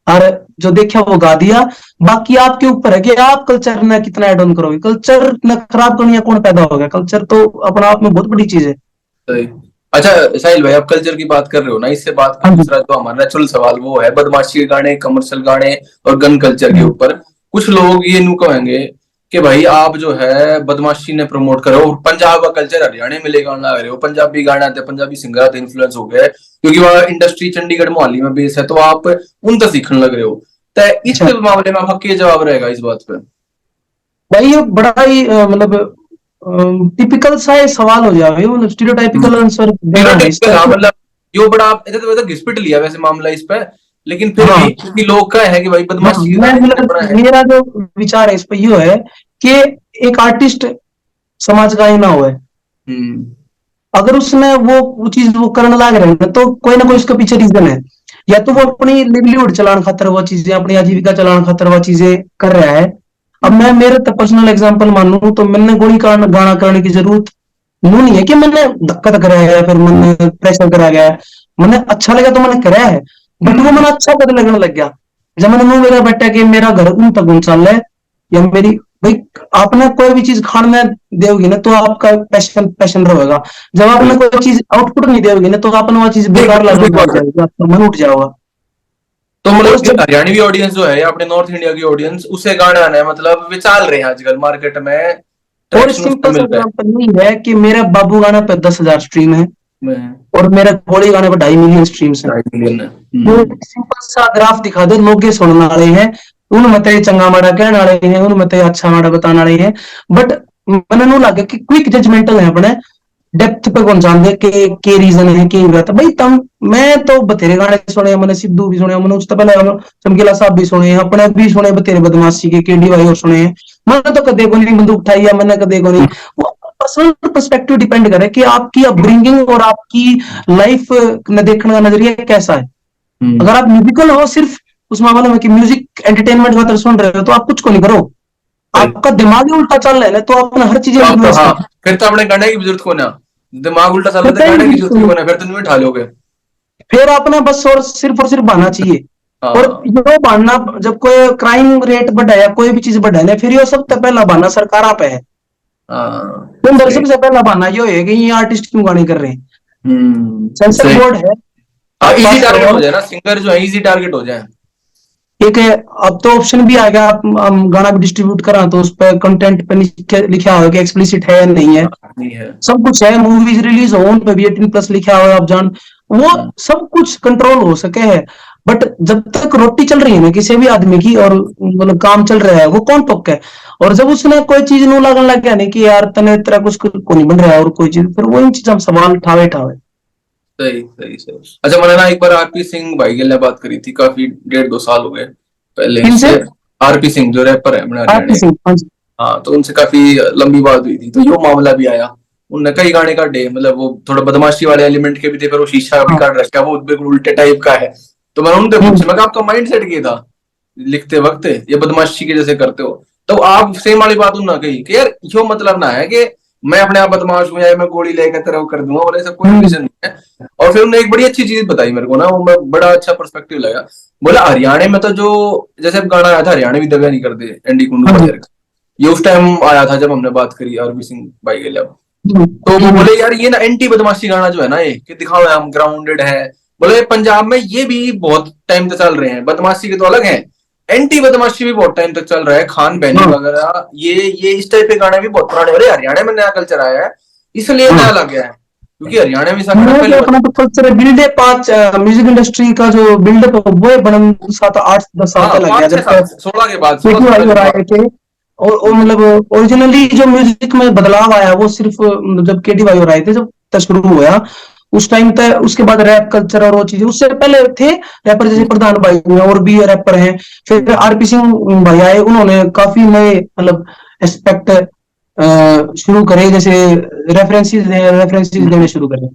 और जो देखा वो गा दिया। बाकी आपके ऊपर है कि आप कल्चर ने कितना एड ऑन करोगे, कल्चर ने खराब करनी है, कौन पैदा हो गया, कल्चर तो अपना आप में बहुत बड़ी चीज है। सही। अच्छा साहिल भाई, आप कल्चर की बात कर रहे हो ना, इससे बात कर, हाँ जी। दूसरा जो हमारा नेचुरल सवाल वो है बदमाशी के गाने, कमर्शियल गाने और गन कल्चर के हम्म, ऊपर। कुछ लोग ये नू कहेंगे कि भाई आप जो है बदमाशी ने प्रमोट करो, पंजाब का कल्चर हरियाणा में लेकर ला रहे हो, पंजाबी गाने आते, पंजाबी सिंगर आते, इन्फ्लुएंस हो गए क्योंकि वह इंडस्ट्री चंडीगढ़ मोहाली में बेस है, तो आप उन तक सीखने लग रहे हो। तो इस अच्छा मामले में आपका क्या जवाब रहेगा इस बात पे? भाई, ये बड़ा ही मतलब टिपिकल सा ये सवाल हो जाए, मतलब स्टीरियोटाइपिकल आंसर देना है स्टीरियोटाइपिकल, इसका हाँ, तो। मतलब यो बड़ा आप ऐसे तो घिसपिट लिया वैसे मामला इस पे, लेकिन फिर हाँ भी क्योंकि लोग का है कि भाई हाँ, बदमाशी के मैं गाने इतने बड़ा मतलब है। मेरा जो विचार है इस पे ये है कि एक आर्टिस्ट समाज का ही ना हो, हम्म। अगर उसने वो चीज वो करने लग रहे हैं तो कोई ना कोई उसके पीछे रीजन है। या तो वो अपनी लिवलीहुड चलाने खातर वो चीजें, अपनी आजीविका चलाने खातर वो चीजें कर रहा है। अब मैं मेरे तो पर्सनल एग्जांपल मानूं तो मैंने गोली का गाना करने की जरूरत यूं नहीं है कि मैंने धक्का तक कराया है, फिर मैंने प्रेशर करा गया है, मैंने अच्छा लगा तो मैंने कराया है। बट वो हम्म। मैंने अच्छा पता लगने लग गया जब मैंने मुंह मेरा बैठा कि मेरा घर उन तक चल है, या मेरी भाई, आपने कोई भी चीज खाने देगी ना तो आपका पैशन पैशन रहेगा। जब आपने कोई चीज आउटपुट नहीं देगी ना तो आपने वो चीज नहीं, बेकार बिल्कुल लगने सही लग बात है। जाएगी, आपका मन उठ जाएगा। तो और मतलब कि जब हरियाणवी ऑडियंस जो है, अपने नॉर्थ इंडिया की ऑडियंस, उसे गाना आना है, मतलब वे चाल रहे हैं आजकल मार्केट में, और ट्रैक्शन उसका सिंपल सा मिल रहा एग्जाम्पल यही है कि मेरे बाबू गाने पे 10,000 स्ट्रीम है है। और मेरे घोड़ी गाने पे 2.5 मिलियन स्ट्रीम्स है। 2.5 मिलियन है। वो हम्म। सिंपल सा ग्राफ दिखा दे, लोग ये सुनने वाले हैं, उनमें तो ये चंगा माड़ा कहने वाले हैं, उनमें तो ये अच्छा माड़ा बताने वाले हैं। बट मैंने नु लगे कि क्विक जजमेंटल है अपने, डेप्थ पे कौन जानते के रीजन है कि गलत है भाई। तम मैं तो बतेरे गाने सुने, मैंने सिद्धू भी सुने, मैंने उससे पहले चमकीला साहब भी सुने, अपने भी सुने बतेरे बदमाशी के केडी भाई और सुने। मैंने तो कदे को नहीं बंदूक उठाई, या मैंने कदे को नहीं। वो पर्सनल पर्सपेक्टिव डिपेंड करे कि आपकी अपब्रिंगिंग और आपकी लाइफ ने देखने का नजरिया कैसा है। हम्म। अगर आप म्यूजिकल हो सिर्फ उस मामले में कि म्यूजिक एंटरटेनमेंट खातर सुन रहे हो तो आप कुछ को नहीं करो, सही। आपका दिमाग ही उल्टा चल रहा है ना, तो आपने हर चीज तो आप तो, इन्फ्लुएंस हाँ, कर। फिर तो अपने गाने की भी जरूरत को ना, दिमाग उल्टा चल रहा पता था, ही गाने की नहीं जरूरत किसको, क्यों ना, फिर तो नहीं उठा लोगे। फिर आपने बस और सिर्फ बहाना चाहिए। और हाँ। ये बहाना जब कोई क्राइम रेट बढ़ा है, कोई भी चीज बढ़ा है, फिर ये सबसे पहला बहाना सरकार पे है। हाँ। तो अंदर सही। सबसे पहला बहाना ये है कि ये आर्टिस्ट क्यों गाने कर रहे हैं। सेंसर सही। बोर्ड है हाँ, आप इजी पास टारगेट हो करो। जाए ना, सिंगर जो है इजी टारगेट हो जाए। एक है, अब तो ऑप्शन भी आ गया, आप गाना भी डिस्ट्रीब्यूट करा तो उस पर कंटेंट पे लिखा होगा कि एक्सप्लिसिट है या नहीं है। हाँ, नहीं है। सब कुछ है, मूवीज रिलीज हो उन पे भी 18+ लिखा हुआ है, आप जान। वो हम्म। सब कुछ कंट्रोल हो सके है। बट जब तक रोटी चल रही है ना किसी भी आदमी की, और मतलब काम चल रहा है, वो कौन टोक है। और जब उसने कोई चीज नु लगन लग गया नहीं कि यार तने तेरा कुछ को नहीं बन रहा है और कोई चीज, फिर वो इन चीज हम सवाल ठावे ठावे। सही सही सही। अच्छा, मैंने ना एक बार आरपी सिंह भाई के लिए बात करी थी, काफी 1.5-2 साल हो गए पहले किन से? इससे। आरपी सिंह जो रैपर है अपने आरपी हरियाणा। सिंह, हाँ जी। हाँ, तो उनसे काफी लंबी बात हुई थी, तो यो मामला भी आया। उनने कई गाने काटे, मतलब वो थोड़ा बदमाशी वाले एलिमेंट के भी थे, पर वो शीशा भी हाँ। काट रखा है, वो बिल्कुल उल्टे टाइप का है। तो मैंने उनसे पूछा, मैं कहा, आपका माइंड सेट क्या था लिखते वक्त, ये बदमाशी के जैसे करते हो? तो आप सेम वाली बात उन्होंने कही कि यार यो मतलब ना है कि मैं अपने आप बदमाश हूँ या मैं गोली लेकर तेरा वो कर दूंगा, बोले ऐसा कोई हम्म, रिलेशन नहीं है। और फिर उन्होंने एक बड़ी अच्छी चीज बताई मेरे को ना, वो मैं बड़ा अच्छा पर्सपेक्टिव लगा। बोला हरियाणा में तो जो, जैसे अब गाना आया था हरियाणवी दबे नहीं करते, एंडी कुंडू हाँ जी। बाजार, ये उस टाइम आया था जब हमने बात करी आरबी सिंह भाई के लिए। हम्म, तो वो हम्म, बोले यार ये ना एंटी बदमाशी गाना जो है ना, ये कि दिखाओ हम ग्राउंडेड है। बोले पंजाब में ये भी बहुत टाइम तक चल रहे हैं, बदमाशी के तो अलग है, एंटी बदमाशी भी बहुत टाइम तक चल रहा है, खान बैनी हाँ वगैरह, ये इस टाइप के गाने भी बहुत पुराने हो रहे हैं। हरियाणा में नया कल्चर आया है, इसलिए नया हाँ। लग गया है, क्योंकि हरियाणा में ऐसा गाना मैं पहली जो बार। अपना तो कल्चर बिल्डअप आज म्यूजिक इंडस्ट्री का जो बिल्डअप है वो बनन 7-8-10 साल हाँ, पहले लग गया, पाँच छह जब साल 16 के बाद, केटी 16-17 भाई के और बाद। आए थे। और मतलब ओरिजिनली जो म्यूजिक में बदलाव आया वो सिर्फ जब केटी भाई और आए थे, जब तक शुरू हुआ उस टाइम तक, उसके बाद रैप कल्चर और वो चीजें उससे पहले थे रैपर, जैसे प्रधान भाई हैं और भी रैपर हैं। फिर आरपी सिंह भाई आए, उन्होंने काफी नए मतलब एस्पेक्ट शुरू करे, जैसे रेफरेंसेस देने शुरू करे।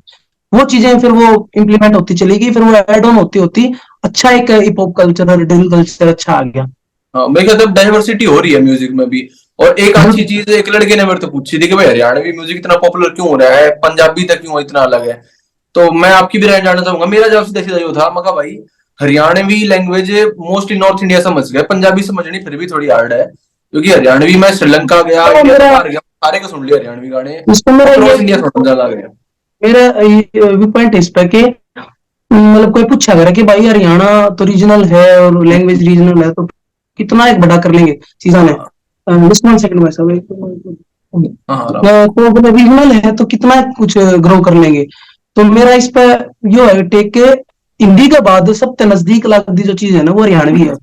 वो चीजें फिर वो इम्प्लीमेंट होती चली गई, फिर वो एड ऑन होती होती अच्छा एक हिप हॉप कल्चर और ड्रिल कल्चर अच्छा आ गया। हाँ, मैं कहता हूँ डाइवर्सिटी हो रही है म्यूजिक में भी। और एक अच्छी चीज एक लड़के ने मेरे तो पूछी थी कि भाई हरियाणवी म्यूजिक इतना पॉपुलर क्यों हो रहा है, पंजाबी तक क्यों इतना अलग है। तो मैं आपकी भी राय जानना चाहूंगा। मेरा जवाब सीधा सीधा यो था, मैं कहा भाई Haryanvi language mostly north India समझ गया, पंजाबी समझनी फिर भी थोड़ी हार्ड है, क्योंकि हरियाणवी में श्रीलंका गया, तो इंडिया से मेरा बाहर गया, सारे को सुन लिया हरियाणवी गाने, इसको मेरा ये अक्रॉस इंडिया सुनना ज्यादा गया। मेरा व्यू पॉइंट इस पे कि मतलब कोई पूछा अगर कि भाई हरियाणा तो रीजनल है और लैंग्वेज रीजनल है, तो कितना एक बड़ा कर लेंगे चीजा ने। हाँ जस्ट 1 सेकंड में सब हाँ हाँ, आराम से। तो मतलब रीजनल है तो कितना कुछ ग्रो कर लेंगे। तो मेरा इस पे यो है टेक के, हिंदी के बाद सबसे नजदीक लगती जो चीज है ना वो हरियाणवी है।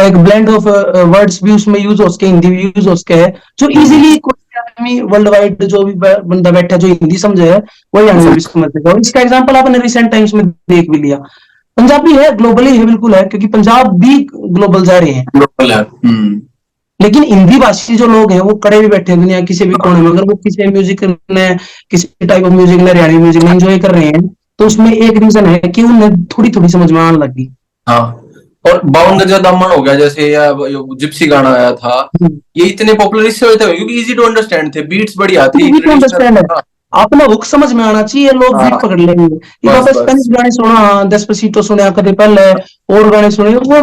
एक ब्लेंड ऑफ वर्ड्स भी उसमें यूज हो सके, हिंदी भी यूज हो सके है, जो इजीली कोई आदमी वर्ल्ड वाइड जो भी बंदा बैठा जो हिंदी समझे है वो हरियाणवी भी समझ सके। और इसका एग्जांपल आपने रिसेंट टाइम्स में देख भी लिया। पंजाबी है, ग्लोबली है, बिल्कुल है, क्योंकि पंजाब भी ग्लोबल जा रहे हैं। लोकल है। लेकिन हिंदी भाषी जो लोग हैं वो कड़े भी बैठे हैं दुनिया किसी भी कोने में, अगर वो किसी म्यूजिक ने, किसी टाइप ऑफ म्यूजिक ने, हरियाणवी म्यूजिक ने एंजॉय कर रहे हैं, तो उसमें एक रीजन है कि उन्हें थोड़ी थोड़ी समझ में आने लगी। हाँ, और बावन गजा दामन हो गया जैसे, या यो जिप्सी गाना आया था, ये इतने पॉपुलर इससे हुए थे क्योंकि इजी टू अंडरस्टैंड थे, बीट्स बढ़िया थी, इजी टू ट्रेडिशनल अंडरस्टैंड है, था। अपना हुक समझ में आना चाहिए, लोग बीट हाँ, पकड़ लेंगे। एक बस आप स्पेनिश बस। गाने सुना, डेस्पासितो सुना कदे पहले, और गाने सुने वो,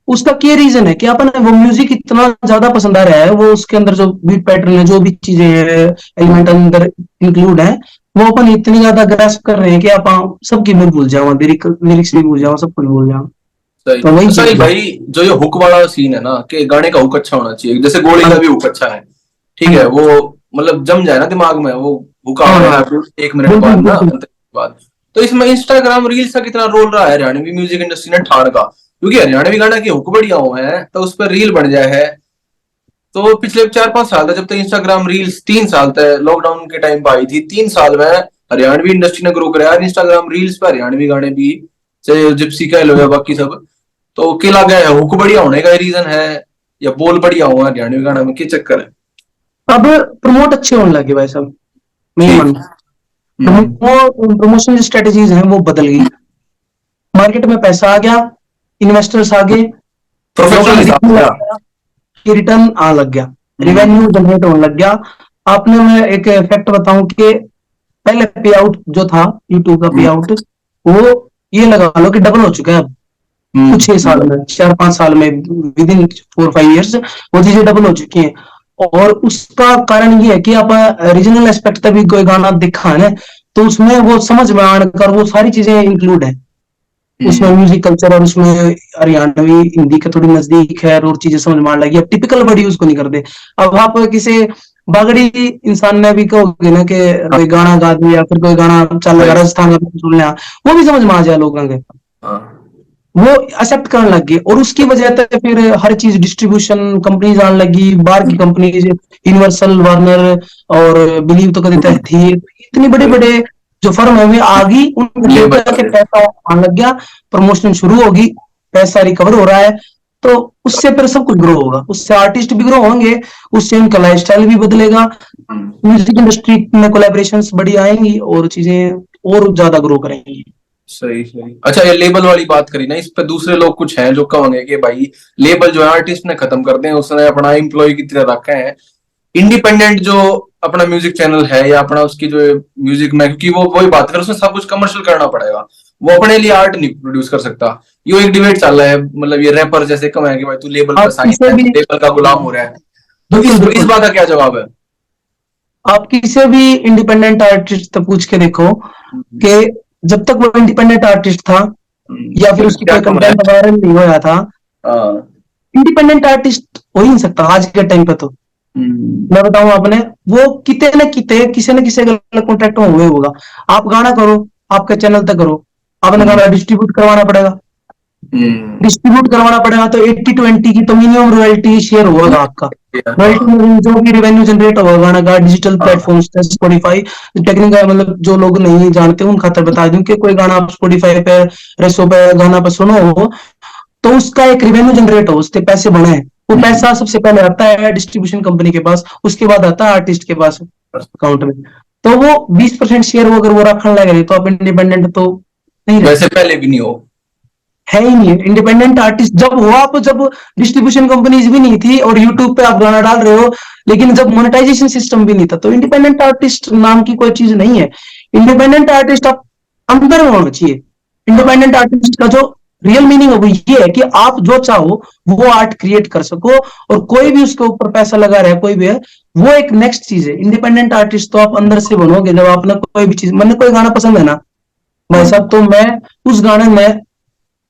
उसका क्या रीजन है कि अपन वो म्यूजिक इतना ज्यादा पसंद आ रहा है, वो उसके अंदर जो बीट पैटर्न है, जो भी चीजें एलिमेंट अंदर इंक्लूड है, वो अपन इतनी ज्यादा ग्रास्प कर रहे हैं कि आप सबकी मैं भूल जाऊँ, लिरिक्स भी भूल जाऊँ, सब कुछ भूल जाऊँ। सही। तो वही अच्छा ये चीज है। भाई जो ये हुक वाला सीन है ना, कि गाने का हुक अच्छा होना चाहिए, जैसे गोली हाँ का भी हुक अच्छा है, ठीक है, हाँ वो मतलब जम जाए ना दिमाग में, वो हुक आ हाँ गया हाँ, फिर 1 मिनट बिल्कुल बाद ना, बिल्कुल। अंत बाद। तो इसमें इंस्टाग्राम रील्स का कितना रोल रहा है हरियाणवी म्यूजिक इंडस्ट्री ने ठाण का, क्योंकि हरियाणवी गाना की हुक बढ़िया हुए हैं तो उस पर रील बन जाए है। तो पिछले 4-5 साल तक, जब तक इंस्टाग्राम रील्स, 3 साल तक लॉकडाउन के टाइम पे आई थी, 3 साल में हरियाणवी इंडस्ट्री ने ग्रो कराया इंस्टाग्राम रील्स पर, हरियाणवी गाने भी, चाहे जिप्सी कह लो या बाकी सब। तो केला गया है, हुक बढ़िया होने का रीजन है, या बोल बढ़िया हुआ हरियाणवी गाना में, क्या चक्कर है? अब प्रमोट अच्छे होने लगे भाई साहब, मैं ठीक। मानूं। प्रमोशन स्ट्रेटेजीज हैं वो बदल गई, मार्केट में पैसा आ गया, इन्वेस्टर्स आ गए, लोगों प्रोफेशनल ने हिसाब दिखने से। लग गया कि रिटर्न आने लग गया, हम्म। रिवेन्यू जनरेट होने लग गया। आपने, मैं एक फैक्ट बताऊं कि पहले पे आउट जो था, यूट्यूब का पे हम्म। आउट, वो ये लगा लो कि डबल हो चुका है अब कुछ 6 साल में, 4-5 साल में, विद इन 4-5 ईयर्स वो चीजें डबल हो चुकी हैं। और उसका कारण ये है कि आप रीजनल एस्पेक्ट तभी कोई गाना दिखा है ना, तो उसमें वो समझ में आकर वो सारी चीजें इंक्लूड है उसमें, हम्म। म्यूजिक कल्चर, और उसमें हरियाणवी हिंदी के थोड़ी नजदीक है और चीजें समझ में आने लगी। अब टिपिकल वर्ड यूज को नहीं करते। अब आप किसी बागड़ी इंसान ने भी कहोगे ना कि हाँ, कोई गाना गा दिया या फिर कोई गाना चल लगा सही। राजस्थान का सुन लिया, वो भी समझ में आ जाए लोगों के, हाँ। वो एक्सेप्ट करने लग गए। और उसकी वजह से फिर हर चीज डिस्ट्रीब्यूशन कंपनीज आने लगी, बाहर की कंपनीज, यूनिवर्सल, वार्नर और बिलीव तो कहते थी, इतनी बड़े सही। बड़े जो फर्म है वे आ गई, उनको देख लेबर करके से। पैसा आने लग गया, प्रमोशन शुरू होगी, पैसा रिकवर हो रहा है, तो उससे फिर सब कुछ ग्रो होगा, उससे आर्टिस्ट भी ग्रो होंगे, उससे उनका लाइफस्टाइल भी बदलेगा, हम्म। म्यूजिक इंडस्ट्री में कोलैबोरेशंस बड़ी आएंगी और चीजें और ज्यादा ग्रो करेंगी। सही सही। अच्छा ये लेबल वाली बात करी ना, इस पे दूसरे लोग कुछ हैं जो कहेंगे कि भाई लेबल जो है आर्टिस्ट ने खत्म कर दें, उसने अपना एम्प्लॉय की तरह रखे हैं। इंडिपेंडेंट जो अपना म्यूजिक चैनल है या अपना उसकी जो म्यूजिक में, क्योंकि वो वही बात कर, उसमें सब कुछ कमर्शियल करना पड़ेगा, वो अपने लिए आर्ट नहीं प्रोड्यूस कर सकता। ये एक डिबेट चल रहा है, मतलब ये रैपर जैसे कम है कि भाई तू लेबल पर आप साइन किसे है, भी, तू लेबल का गुलाम हो रहा है। तो बिल्कुल इस बिल्कुल, बात का क्या जवाब है? आप किसी भी इंडिपेंडेंट आर्टिस्ट तक पूछ के देखो कि जब तक वो इंडिपेंडेंट आर्टिस्ट था या फिर उसकी क्या कोई कम है? कंटेंट वायरल नहीं हुआ था, हाँ। इंडिपेंडेंट आर्टिस्ट हो ही नहीं सकता आज के टाइम पे। तो हम्म। मैं बताऊं आपने, वो किते न किते किसी न किसी कॉन्टेक्ट में हुए होगा। आप गाना करो, आपके चैनल तक करो, आपने हम्म। गाना डिस्ट्रीब्यूट करवाना पड़ेगा, डिस्ट्रीब्यूट करवाना पड़ेगा तो 80-20 की तो मिनिमम रॉयल्टी शेयर होगा आपका। हाँ रॉयल्टी में जो भी रेवेन्यू जनरेट होगा गाना का डिजिटल हाँ। प्लेटफॉर्म्स पे स्पॉटिफाई टेक्निकल, मतलब जो लोग नहीं जानते उन खातर बता दूं कि कोई गाना आप स्पॉटिफाई पे, रेसो पे गाना पे सुनो हो तो उसका एक रेवेन्यू जनरेट हो, उसके पैसे बने हैं, वो पैसा सबसे पहले आता है डिस्ट्रीब्यूशन कंपनी के पास, उसके बाद आता है आर्टिस्ट के पास अकाउंट में। तो वो 20% शेयर वो अगर वो रखने लगे तो आप इंडिपेंडेंट तो नहीं रह वैसे सकते, पहले भी नहीं हो। है ही नहीं इंडिपेंडेंट आर्टिस्ट। जब हुआ आप जब डिस्ट्रीब्यूशन कंपनीज भी नहीं थी और यूट्यूब पे आप गाना डाल रहे हो, लेकिन जब मोनेटाइजेशन सिस्टम भी नहीं था, तो इंडिपेंडेंट आर्टिस्ट नाम की कोई चीज नहीं है। इंडिपेंडेंट आर्टिस्ट आप अंदर में होना चाहिए। हाँ इंडिपेंडेंट आर्टिस्ट का जो रियल मीनिंग है वो ये है कि आप जो चाहो वो आर्ट क्रिएट कर सको, और कोई भी उसके ऊपर पैसा लगा रहा है कोई भी है, वो एक नेक्स्ट चीज है। इंडिपेंडेंट आर्टिस्ट तो आप अंदर से बनोगे जब आपने कोई भी चीज, मैंने कोई गाना पसंद है ना भाई साहब, तो मैं उस गाने में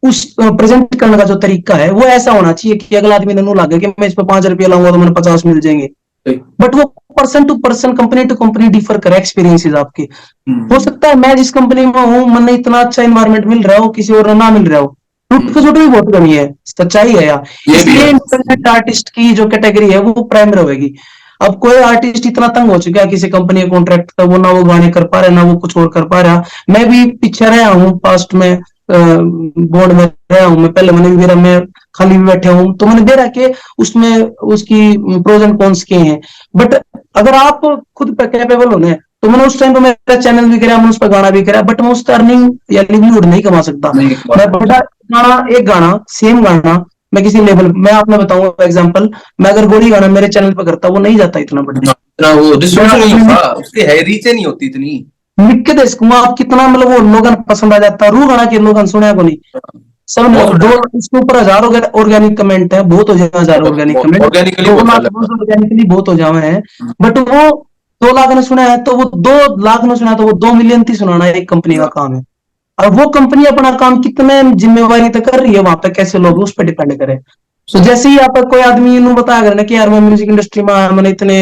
उस प्रेजेंट करने का जो तरीका है वो ऐसा होना चाहिए कि अगला आदमी नू लगे कि मैं इस पे 5 रुपया लाऊंगा तो मैंने 50 मिल जाएंगे। सही। बट वो person to person, company to company differ करे एक्सपीरियंसेस आपके। हो हम्म, सकता है मैं जिस कंपनी में हूँ मैंने इतना अच्छा इन्वायरमेंट मिल रहा हो, किसी और ना मिल रहा हो। टूट के हम्म, भी बहुत कमी है, सच्चाई है यार। ये भी इसलिए है। इंडिपेंडेंट आर्टिस्ट की जो कैटेगरी है वो प्राइमरी होगी। अब कोई आर्टिस्ट इतना तंग हो चुका है किसी कंपनी का कॉन्ट्रैक्ट का, वो ना वो गाने कर पा रहा ना वो कुछ और कर पा रहा। मैं भी पीछे रहा हूँ पास्ट में, बोर्ड में रहा हूँ मैं, पहले मैंने भी मेरा, मैं खाली भी बैठे हूँ तो मैंने देखा कि उसमें उसकी प्रोज एंड कॉन्स के हैं। बट अगर आप खुद पे कैपेबल होने, तो मैंने उस टाइम पे मेरा चैनल भी करा, मैंने उस पर गाना भी करा, बट मैं उसका अर्निंग या लिवलीहुड नहीं कमा सकता। नहीं कमा मैं सकते। बड़ा गाना, एक गाना सेम गाना मैं किसी लेवल, मैं आपने बताऊंगा एग्जांपल, मैं अगर गोली गाना मेरे चैनल पे करता वो नहीं जाता इतना बड़ा। हाँ, इतना वो मैं डिस्ट्रीब्यूशन नहीं अपने होता, उसकी है रीच नहीं होती इतनी। लिख के दे सकूंगा आप कितना, मतलब वो लोगन पसंद आ जाता, रू गाना के लोगन सुने को नहीं, सब ने बहुत दो, सुना इसके ऊपर हजारों ऑर्गेनिक कमेंट है, बहुत हो जाए हजार है, ऑर्गेनिक बहुत कमेंट, ऑर्गेनिकली 2 लाख बहुत चला। ऑर्गेनिकली बहुत हो जावे हैं। बट वो 2 लाख ने सुना है तो वो 2 लाख ने सुना है तो वो 2 मिलियन थी सुनाना एक कंपनी का काम है। और वो कंपनी अपना काम कितने जिम्मेवारी तक कर रही है वहां पे, कैसे लोग उस पर डिपेंड करे। तो जैसे ही आप कोई आदमी इन्हों बताया करे ना कि यार मैं म्यूजिक इंडस्ट्री में आया, मैंने इतने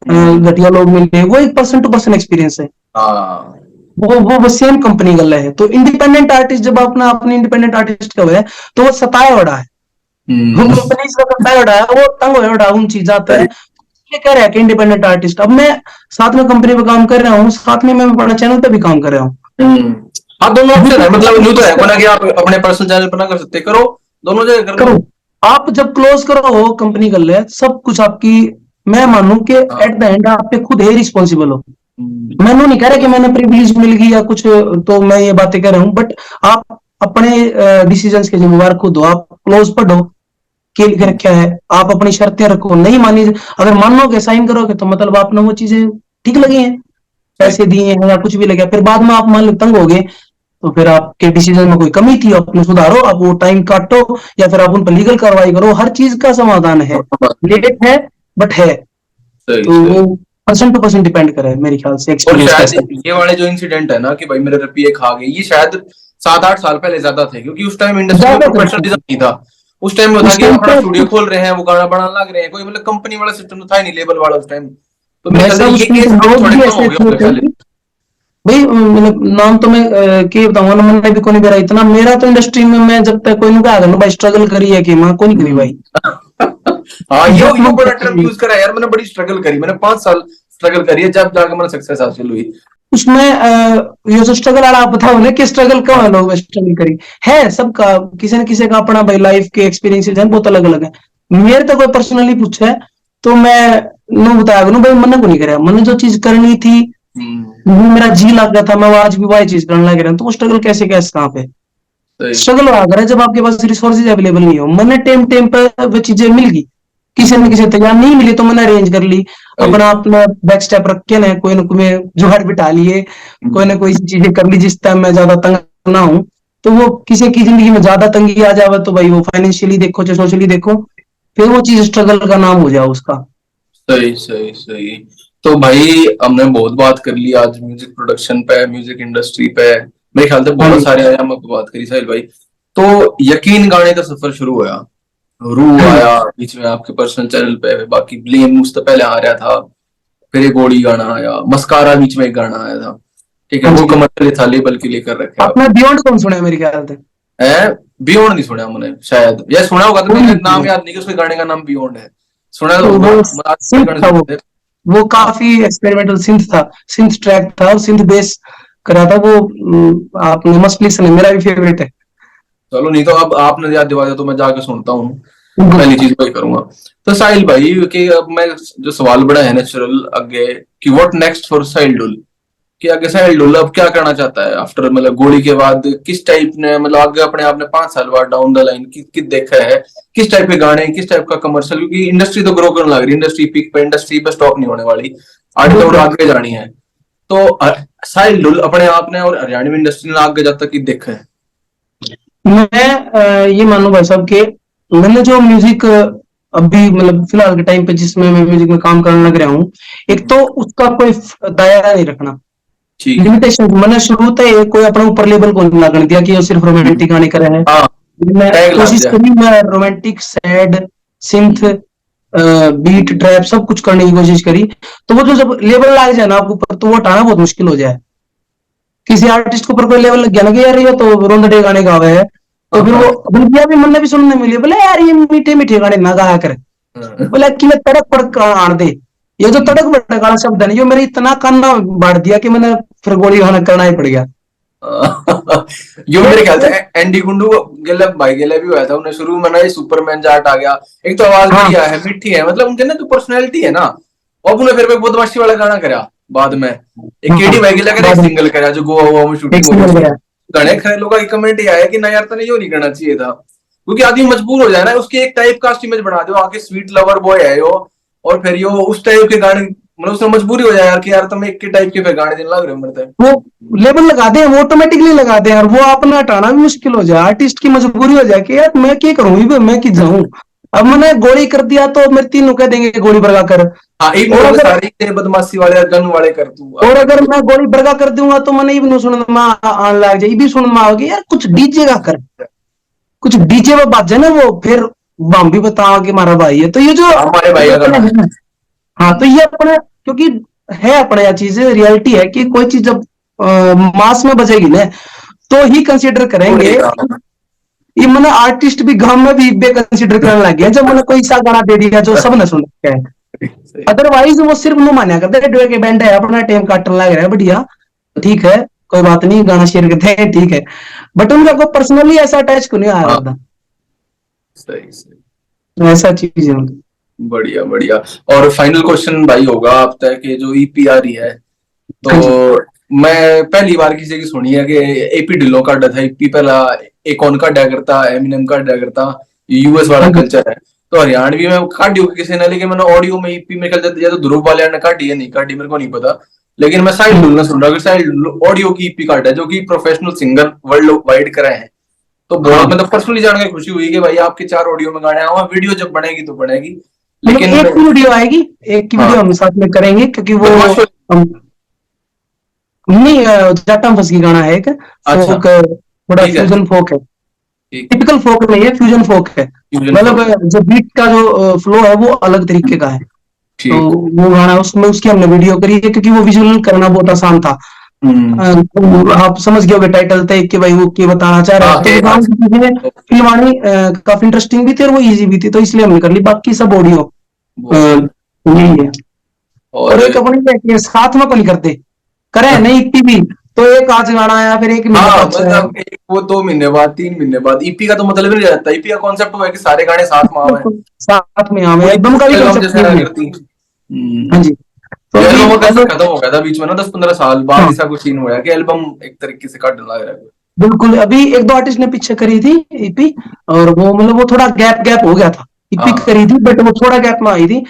हम्म, घटिया लोग मिले, वो एक पर्सन टू पर्सन एक्सपीरियंस है। हाँ। वो सेम कंपनी गल है। तो इंडिपेंडेंट आर्टिस्ट जब अपना अपने इंडिपेंडेंट आर्टिस्ट का है तो वो सताया बड़ा है, वो हम्म, कंपनी का सताया बड़ा है, वो तंग हो बड़ा उन चीजा पे। सही। ये कह रहा है कि इंडिपेंडेंट आर्टिस्ट, अब मैं साथ में कंपनी पे काम कर रहा हूँ, साथ में मैं अपना चैनल पे भी काम कर रहा हूँ। हम्म, हाँ दोनों ऑप्शन है, मतलब न्यू तो है कोना कि आप अपने पर्सनल चैनल पर ना कर सकते, करो दोनों जगह कर लो। करो, आप जब क्लोज करो हो कंपनी कर ले सब कुछ आपकी। मैं मानूं कि हाँ। एट द एंड आप पे खुद ही रिस्पॉन्सिबल हो। हम्म, मैंने नहीं कह रहा कि मैंने प्रिविलेज मिल गई या कुछ, तो मैं ये बातें कर रहा हूँ, बट आप अपने डिसीजंस के जिम्मेवार खुद हो। आप क्लोज पढ़ो के लिख हम्म, रखा है, आप अपनी शर्तें रखो, नहीं मानी अगर मान लोगे साइन करोगे तो मतलब आपने वो चीजें ठीक लगी हैं, सही। पैसे दिए हैं या कुछ भी लगे, फिर बाद में आप मान लो तंग हो गए तो फिर आपके डिसीजन में कोई कमी थी अपने सुधारो, आप वो टाइम काटो या फिर आप उन पर लीगल कार्रवाई करो, हर चीज का समाधान है। लेट है बट है। सही तो सही। वो पर्सन टू पर्सन डिपेंड करे मेरे ख्याल से और एक्सपीरियंस शायद कैसा ये वाले जो इंसिडेंट है ना कि भाई मेरे रुपये खा गए, ये शायद 7-8 साल पहले ज्यादा थे, क्योंकि उस टाइम है। इंडस्ट्री में ज्यादा करता प्रोफेशनलिज्म है नहीं था। उस टाइम में था उस कि टाइम अपना पे। स्टूडियो खोल रहे हैं, वो गाना बनाने लग रहे हैं, कोई मतलब कंपनी वाला सिस्टम तो था ही नहीं, लेबल वाला उस टाइम। तो मेरे भाई ख्याल से साहब ये उस टाइम केस पे अब लोग थोड़े भी कम हो ऐसे गए थे होंगे पहले। भाई, मतलब नाम तो मैं के बताऊंगा ना, मैंने भी कोई नहीं करा इतना, मेरा तो इंडस्ट्री में मैं जब तक कोई नहीं कहा ना भाई स्ट्रगल करी है कि मैं कोई नहीं करी भाई। हाँ, जब यो मैं बड़ा टर्म यूज करा है यार, मैंने बड़ी स्ट्रगल करी, मैंने 5 साल स्ट्रगल करी है, जब जाकर मैंने सक्सेस हासिल हुई। उसमें ये जो स्ट्रगल आ रहा, आप बताओ ना कि स्ट्रगल कौन है, हाँ लोग स्ट्रगल करी है सबका, किसी न किसी का अपना भाई लाइफ के एक्सपीरियंसेस हैं बहुत अलग अलग है। मेरे तो कोई पर्सनली पूछा है तो मैं नु बताया करूं भाई, मैंने को नहीं करा, मैंने जो चीज करनी थी हम्म, वो मेरा जी लग गया था, मैं वो आज भी वही चीज करने लग रहा हूं, तो वो स्ट्रगल कैसे कैसे कहाँ पे सही। स्ट्रगल अगर है जब आपके पास रिसोर्सेज अवेलेबल नहीं हो। मैंने टाइम टाइम पर वो चीजें मिल गई, किसी न किसी तैयार नहीं मिली तो मैंने अरेंज कर ली, सही। अपना बैक स्टेप रख के ना कोई ना कोई जुगाड़ बिठा लिए, कोई ना कोई चीजें कर ली जिस टाइम मैं ज्यादा तंग ना हूं। तो वो किसी की जिंदगी में ज्यादा तंगी आ जावे तो भाई वो फाइनेंशियली देखो चाहे सोशली देखो, फिर वो चीज स्ट्रगल का नाम हो जाए उसका। सही सही सही। तो भाई हमने बहुत बात कर ली आज म्यूजिक प्रोडक्शन पे, म्यूजिक इंडस्ट्री पे, मेरे ख्याल से हाँ बहुत जी। सारे आयामों पे बात करी साहिल भाई। तो यकीन गाने का सफर शुरू हुआ, रू हाँ जी। आया बीच में आपके पर्सनल चैनल पे, बाकी ब्लेम उस तो पहले आ रहा था, फिर एक गोली गाना आया, मस्कारा बीच में एक गाना आया था, ठीक है, हाँ वो जी। कमर्शियल था, लेबल के लिए कर रखा है आपने आपने। बियॉन्ड कौन सुना है मेरे ख्याल से? है। बियॉन्ड नहीं सुना मैंने, शायद या सुना होगा तो मेरे नाम याद नहीं कि उसके गाने का नाम बियॉन्ड है। सुना तो तो होगा, वो गाने सिंथ था, सुने वो थे। वो हाँ काफी एक्सपेरिमेंटल सिंथ था, सिंथ ट्रैक था और सिंथ बेस करा था वो। आपने मस्ट लिसन है, मेरा भी फेवरेट है। चलो, नहीं तो अब आपने याद दिवा दिया तो मैं जाके सुनता हूँ। बिल्कुल। पहली चीज वही करूंगा। तो साहिल भाई, कि अब मैं जो सवाल बड़ा है नेचुरल आगे, कि व्हाट नेक्स्ट फॉर साहिल डुल, कि आगे साहिल डुल अब क्या करना चाहता है आफ्टर, मतलब गोली के बाद किस टाइप ने, मतलब आगे अपने आप ने 5 साल बाद डाउन द लाइन कि देखा है किस टाइप के गाने, किस टाइप का कमर्शियल, क्योंकि इंडस्ट्री तो ग्रो करने लग रही है, इंडस्ट्री पीक पे, इंडस्ट्री पे स्टॉप नहीं होने वाली, आगे तो बिल्कुल आगे जानी है। तो साहिल डुल अपने आप ने और हरियाणवी इंडस्ट्री ने आगे जब तक की देखा है। मैं ये मानूं भाई साहब कि मैंने जो म्यूजिक अभी मतलब फिलहाल के टाइम पे जिसमें मैं म्यूजिक में काम करने लग रहा हूँ, एक तो उसका कोई दायरा नहीं रखना, ठीक है। लिमिटेशन। मैंने शुरू से ही कोई अपना ऊपर लेबल को नहीं लगने दिया कि वो सिर्फ हम्म, रोमांटिक गाने करे हैं। हाँ, मैं टैग ला कोशिश दिया। करी, मैं रोमांटिक, सैड, सिंथ, हम्म, बीट, ट्रैप सब कुछ करने की कोशिश करी। तो वो जो जब लेबल लग जाए ना आपके ऊपर, तो वो हटाना बहुत मुश्किल हो जाए। किसी आर्टिस्ट के ऊपर कोई लेवल लग गया ना कि यार ये तो रोंदड़े गाने गा हुआ है, तो फिर वो हाँ, बल्कि अभी मन भी सुनने मिली, बोले यार ये मीठे मीठे गाने ना गाया कर। हाँ, बोले कि मैं तड़क फड़क आन दे, ये जो तड़क फड़क वाला शब्द है ना, ये मेरे इतना कान में बढ़ दिया कि मैंने फिर गोली खाना करना ही पड़ गया। यो ये मेरे ख्याल से एक, एंडी गुंडू गेले भाई गेले भी हुआ था, उन्हें शुरू में ना ये सुपरमैन जाट आ गया। एक तो आवाज हाँ बढ़िया है, मीठी है, मतलब उनके ना जो पर्सनैलिटी है ना। अब उन्हें फिर भी बदमाशी वाला गाना करा बाद में, एक हाँ, केडी भाई गेला कर एक बाद में सिंगल करा जो गोवा हुआ में एक शूटिंग हो रही सिंगल उसकी। गया। गाने खैर लोगों की कमेंट ये आया कि ना यार तने यो नहीं करना चाहिए था, क्योंकि आदमी मजबूर हो जाए ना, उसकी एक टाइप कास्ट इमेज बना दो आके, स्वीट लवर बॉय है यो, और फिर यो उस टाइप के गाने, मतलब उसमें मजबूरी हो जाए यार कि यार तुम एक के टाइप के फिर गाने देने लग रहे हो मेरे। वो लेबल लगाते हैं, वो ऑटोमेटिकली लगाते हैं, और वो अपना हटाना भी मुश्किल हो जाए, आर्टिस्ट की मजबूरी हो जाए कि यार मैं क्या करूं, ये मैं कि जाऊं। अब मैंने गोली कर दिया तो मेरे तीनों कह देंगे गोली बरगा कर। हाँ, एक और लोग अगर सारे ही बदमाशी वाले गन वाले कर तू और आगे अगर तो। मैं गोली बरगा कर दूंगा तो मैंने भी सुन में आने लग जाए, ये भी सुन में आओगे यार, कुछ डीजे का कर, कुछ डीजे में बात जाए ना, वो फिर हम भी बताओ कि हमारा भाई है। तो हमारे भाई ये का अपने गाना है। है ना। हाँ, तो ये अपने, क्योंकि है अपने यह चीज रियलिटी है कि कोई चीज जब मास में बजेगी ना, तो ही कंसीडर थोड़ी करेंगे। गाना। ये मैंने आर्टिस्ट भी गांव में भी बे कंसीडर करने लग गया जब मैंने कोई सा गाना दे दिया जो सब ने सुन रखा है। सही। अदरवाइज वो सिर्फ नु मान्या करते हैं के बैंड है अपना टाइम काटने लग रहा है, बढ़िया, ठीक है, कोई बात नहीं, गाना शेयर करते हैं, ठीक है। बट उनका कोई पर्सनली ऐसा अटैच क्यों नहीं आ हाँ, रहा सही सही। था, ऐसा चीज है उनकी। बढ़िया बढ़िया। और फाइनल क्वेश्चन भाई होगा आप तक कि जो ईपी आ रही है, तो हाँ जी। मैं पहली बार किसी की सुनी है कि एपी ढिल्लों का था ईपी पहला, एक कौन का डा करता, एमिनेम का डा करता, यूएस वाला हाँ जी। कल्चर है। तो हरियाणवी में काटी होगी किसी ने, लेकिन मैंने ऑडियो में ईपी में कल या तो ध्रुव वाले ने काटी है, नहीं काटी मेरे को नहीं पता। लेकिन मैं साहिल हम्म। ढुल ने सुन रहा कि साहिल ढुल ऑडियो की ईपी काटा है, जो कि प्रोफेशनल सिंगर वर्ल्ड वाइड करे हैं। तो बहुत हाँ, मतलब पर्सनली जान के खुशी हुई कि भाई आपके 4 ऑडियो में गाने आए, वीडियो जब बनेगी तो बनेगी। मतलब लेकिन एक की वीडियो आएगी, एक की हाँ, वीडियो हम साथ में करेंगे क्योंकि वो बदमाश हम, नहीं, जाटम फस की गाना है एक अच्छा, फोक, थोड़ा ठीक है, फ्यूजन फोक है, ठीक है। टिपिकल फोक नहीं है, फ्यूजन फोक है। फ्यूजन मतलब फोक है। जो बीट का जो फ्लो है वो अलग तरीके का है। तो ठीक है। वो गाना उसमें उसकी हमने वीडियो करी है क्योंकि वो विजुअल करना बहुत आसान था। हम्म। तो आप समझ गए होगे टाइटल थे कि भाई वो क्या बताना चाह रहा हाँ है, तो के वो गाँव अच्छा। की चीजें फिल्मानी काफी इंटरेस्टिंग भी थी और वो इजी भी थी, तो इसलिए हमने कर ली, बाकी सब ऑडियो बहुत सही। यही है। और और एक अपनी है कि साथ में कोई करते करे नहीं टीवी, तो एक आज गाना आया फिर एक महीने हाँ, पाछे आया। मतलब वो 2 महीने बाद 3 महीने बाद ईपी का तो मतलब नहीं रहता, ईपी का कॉन्सेप्ट हुआ है कि सारे गाने साथ में आवे, साथ में हमें पूरी एल्बम का पूरी भी एल्बम कंसेप्ट जैसे ना यही है। करती। हाँ जी। तो ये अभी एल्बम का अब, ऐसा खत्म हो गया था बीच में ना, 10-15 साल बाद हाँ ऐसा कुछ सीन हुआ है कि एल्बम एक तरीके से काटने लग रहा है। बिल्कुल, अभी एक दो आर्टिस्ट ने पीछे करी थी ईपी, और वो मतलब वो थोड़ा गैप गैप हो गया था। ईपी हाँ। करी थी बट वो थोड़ा गैप में आई थी।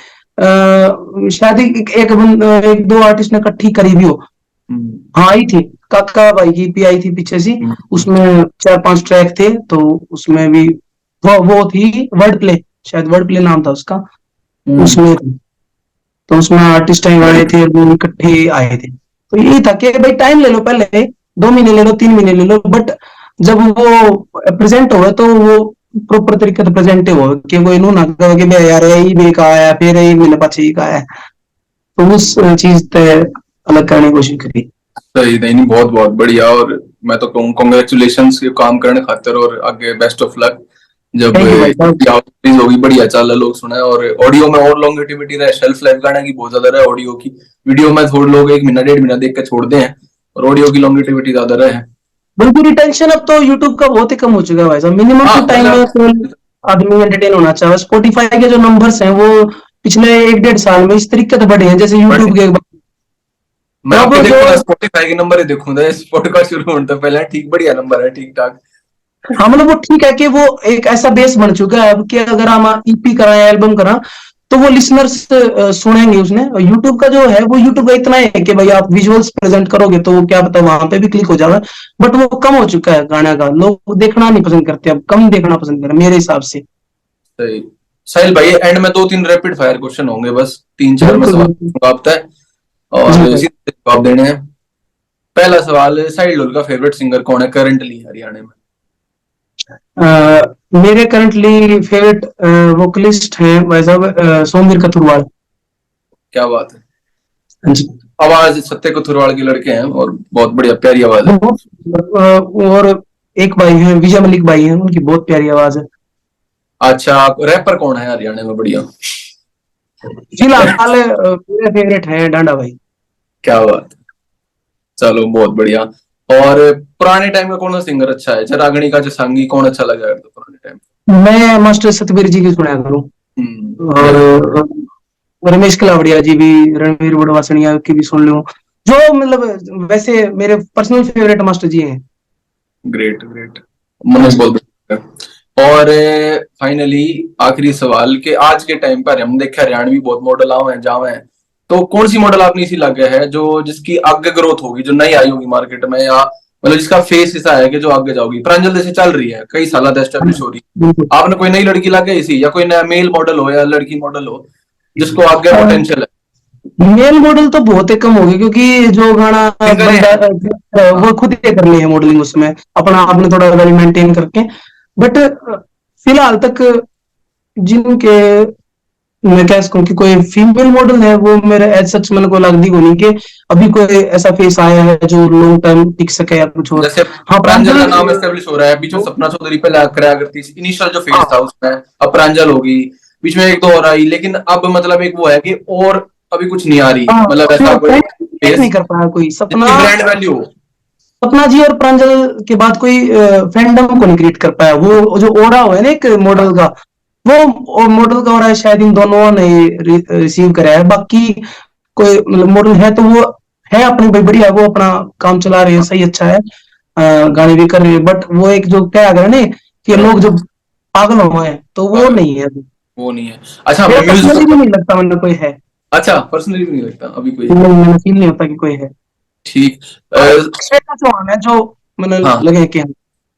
शायद एक दो आर्टिस्ट ने इकट्ठी करी भी हो। हम्म, हाँ, आई थी, काका भाई की ईपी आई थी पीछे सी, हम्म, उसमें 4-5 ट्रैक थे, तो उसमें भी वो थी वर्ड प्ले, शायद वर्ड प्ले नाम था उसका, हम्म, उसमें थी। तो उसमें आर्टिस्ट आए बढ़िया। थे और वो इकट्ठे आए थे। तो यही था कि भाई टाइम ले लो, पहले 2 महीने ले लो, 3 महीने ले लो, बट जब वो प्रेजेंट हो तो वो प्रॉपर तरीके से प्रेजेंट हो कि कोई नू ना कहे कि बे यार यही भी का है फिर यही महीने पाछे ही का है। तो उस चीज ते अलग करने की कोशिश करी। सही नहीं, नहीं, बहुत बहुत बढ़िया। और मैं तो कहूँ कॉन्ग्रेचुलेशन ये काम करने खातिर, और आगे बेस्ट ऑफ लक। जब थैंक यू भाई साहब। रिलीज होगी बढ़िया चाल लोग सुने, और ऑडियो में और लॉन्गेटिविटी रहे, शेल्फ लाइफ गाने की बहुत ज्यादा रहे ऑडियो की। वीडियो में थोड़े लोग 1 महीना 1.5 महीना देख के छोड़ दे हैं, और ऑडियो की लॉन्गेटिविटी ज्यादा रहे। बिल्कुल, रिटेंशन अब तो यूट्यूब का बहुत ही कम हो चुका है भाई साहब। मिनिमम हाँ टू टाइम में मतलब कोई आदमी एंटरटेन होना चाहे। स्पॉटिफाई के जो नंबर्स हैं वो पिछले 1-1.5 साल में इस तरीके से बढ़े हैं जैसे बट यूट्यूब के। मैं तो अब आपके जो, देखूंगा स्पॉटिफाई के नंबर ही देखूंगा इस पॉडकास्ट शुरू होने तो पहले, ठीक बढ़िया नंबर है, ठीक ठाक। हाँ मतलब वो ठीक है कि वो एक ऐसा बेस बन चुका है अब कि अगर हम ईपी कराएं, एल्बम करा, तो वो लिसनर्स सुनेंगे उसने। और यूट्यूब का जो है वो यूट्यूब का इतना है कि भाई आप विजुअल्स प्रेजेंट करोगे तो वो क्या पता वहां पे भी क्लिक हो जाएगा। बट वो कम हो चुका है गाना का, लोग देखना नहीं पसंद करते, अब कम देखना पसंद कर मेरे हिसाब से। सही। साहिल भाई एंड में 2-3 रैपिड फायर क्वेश्चन होंगे, बस 3-4 में बिल्कुल सवाल बिल्कुल। जवाब है, जी और भाई। सीधे जवाब देने हैं। पहला सवाल, साहिल ढोल का फेवरेट सिंगर कौन है करंटली हरियाणा में? मेरे करंटली फेवरेट वोकलिस्ट हैं भाई साहब सोमवीर कथुरवाल। क्या बात है। हाँ जी। आवाज सत्य कथुरवाल के लड़के हैं, और बहुत बढ़िया प्यारी आवाज है। और एक भाई हैं विजय मलिक भाई हैं, उनकी बहुत प्यारी आवाज है। अच्छा, रैपर कौन है हरियाणा में बढ़िया? फिलहाल मेरे फेवरेट है डांडा भाई। क्या बात है। चलो बहुत बढ़िया। और पुराने टाइम का कौन सा सिंगर अच्छा है? चिरागणी का जसांगी कौन अच्छा लगा है तो पुराने टाइम? मैं मास्टर सतबीर जी की सुना करूँ, और बढ़िया। रमेश कलावड़िया जी भी, रणवीर बुढ़वासनिया की भी सुन लूं। जो मतलब वैसे मेरे पर्सनल फेवरेट मास्टर जी हैं। Great great. मनोज बहुत बढ़िया। और फाइनली आखिरी सवाल के आज के टाइम पर हम देखे हरियाणवी बहुत मॉडल आवे हैं जावे हैं, तो कौन सी मॉडल आपने इसी लगे है जो जिसकी आगे ग्रोथ होगी, जो नई आई होगी मार्केट में, या मतलब जिसका फेस ऐसा है कि जो आगे जाओगी? प्रांजल जैसे चल रही है कई साल एस्टेब्लिश हो रही बिल्कुल। है, आपने कोई नई लड़की लागे इसी, या कोई नया मेल मॉडल हो या लड़की मॉडल हो जिसको आगे पोटेंशियल है? मेल मॉडल तो बहुत ही कम हो गए क्योंकि जो गाना सिंगर बंदा है। वो हाँ। खुद ही कर ली है मॉडलिंग उसमें, अपना आपने थोड़ा वेल मेंटेन करके। बट फिलहाल तक जिनके मैं कह सकूं कि कोई फीमेल मॉडल है वो मेरे एज सच मैंने को लगती को नहीं कि अभी कोई ऐसा फेस आया है जो लॉन्ग टाइम टिक सके या कुछ और। जैसे हाँ प्रांजल का प्रांजल। नाम एस्टेब्लिश हो रहा है, बीच में सपना चौधरी पे कराया करती थी, इनिशियल जो फेज हाँ था उसमें, अब प्रांजल होगी, बीच में एक दो और आई, लेकिन अब मतलब एक वो है कि और अभी कुछ नहीं आ रही, हाँ, मतलब अभी ऐसा वो कोई trend फेस नहीं कर पाया कोई। जिसकी सपना, ब्रांड वैल्यू हो। सपना जी और प्रांजल के बाद कोई फैंडम को नहीं क्रिएट कर पाया। वो जो ओरा हुआ है ना एक मॉडल का, वो मॉडल का ओरा शायद इन दोनों ने रिसीव करा है। बाकी कोई मतलब मॉडल है तो वो है अपनी भाई बढ़िया, वो अपना काम चला रही है, सही अच्छा है। गाने भी कर रही है। बट वो एक जो क्या अगर ना कि हाँ, लोग जब पागल हुए हैं तो वो पागल नहीं है अभी। वो नहीं है। अच्छा मेरा पर्सनली भी म्यूजिक। नहीं लगता मैंने कोई है। अच्छा पर्सनली भी नहीं लगता अभी कोई। नहीं, मैंने फील नहीं होता कि कोई है। ठीक। हाँ, श्वेता चौहान है जो मैंने हाँ लगे कि हाँ,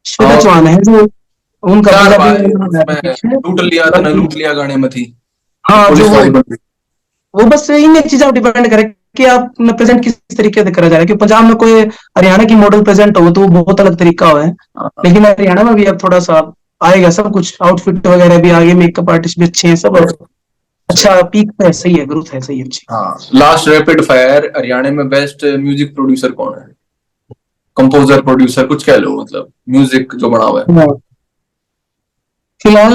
श्वेता हाँ, चौहान है जो उनका चार पंजाबी बार में गाना गाया था उसमें पीछे। लूट लिया तूने बाकी लूट लिया गाने में थी, हाँ जो पुलिस वाली बन गई। वो बस इन चीजों पर डिपेंड करे कि आप प्रेजेंट किस तरीके से करा जा रहा है। कि पंजाब में कोई हरियाणा की मॉडल प्रेजेंट हो तो वो बहुत अलग तरीका हुआ है। हाँ, लेकिन हरियाणा में भी अब थोड़ा सा आएगा सब कुछ, आउटफिट वगैरह भी आगे, मेकअप आर्टिस्ट भी अच्छे हैं सब अब। सही। अच्छा पीक पे है, सही है, ग्रोथ है, सही है, अच्छी। हाँ लास्ट रैपिड फायर, हरियाणा में बेस्ट म्यूजिक प्रोड्यूसर कौन है? कंपोजर प्रोड्यूसर कुछ कह लो, मतलब म्यूजिक जो बना हुआ है। हाँ, फिलहाल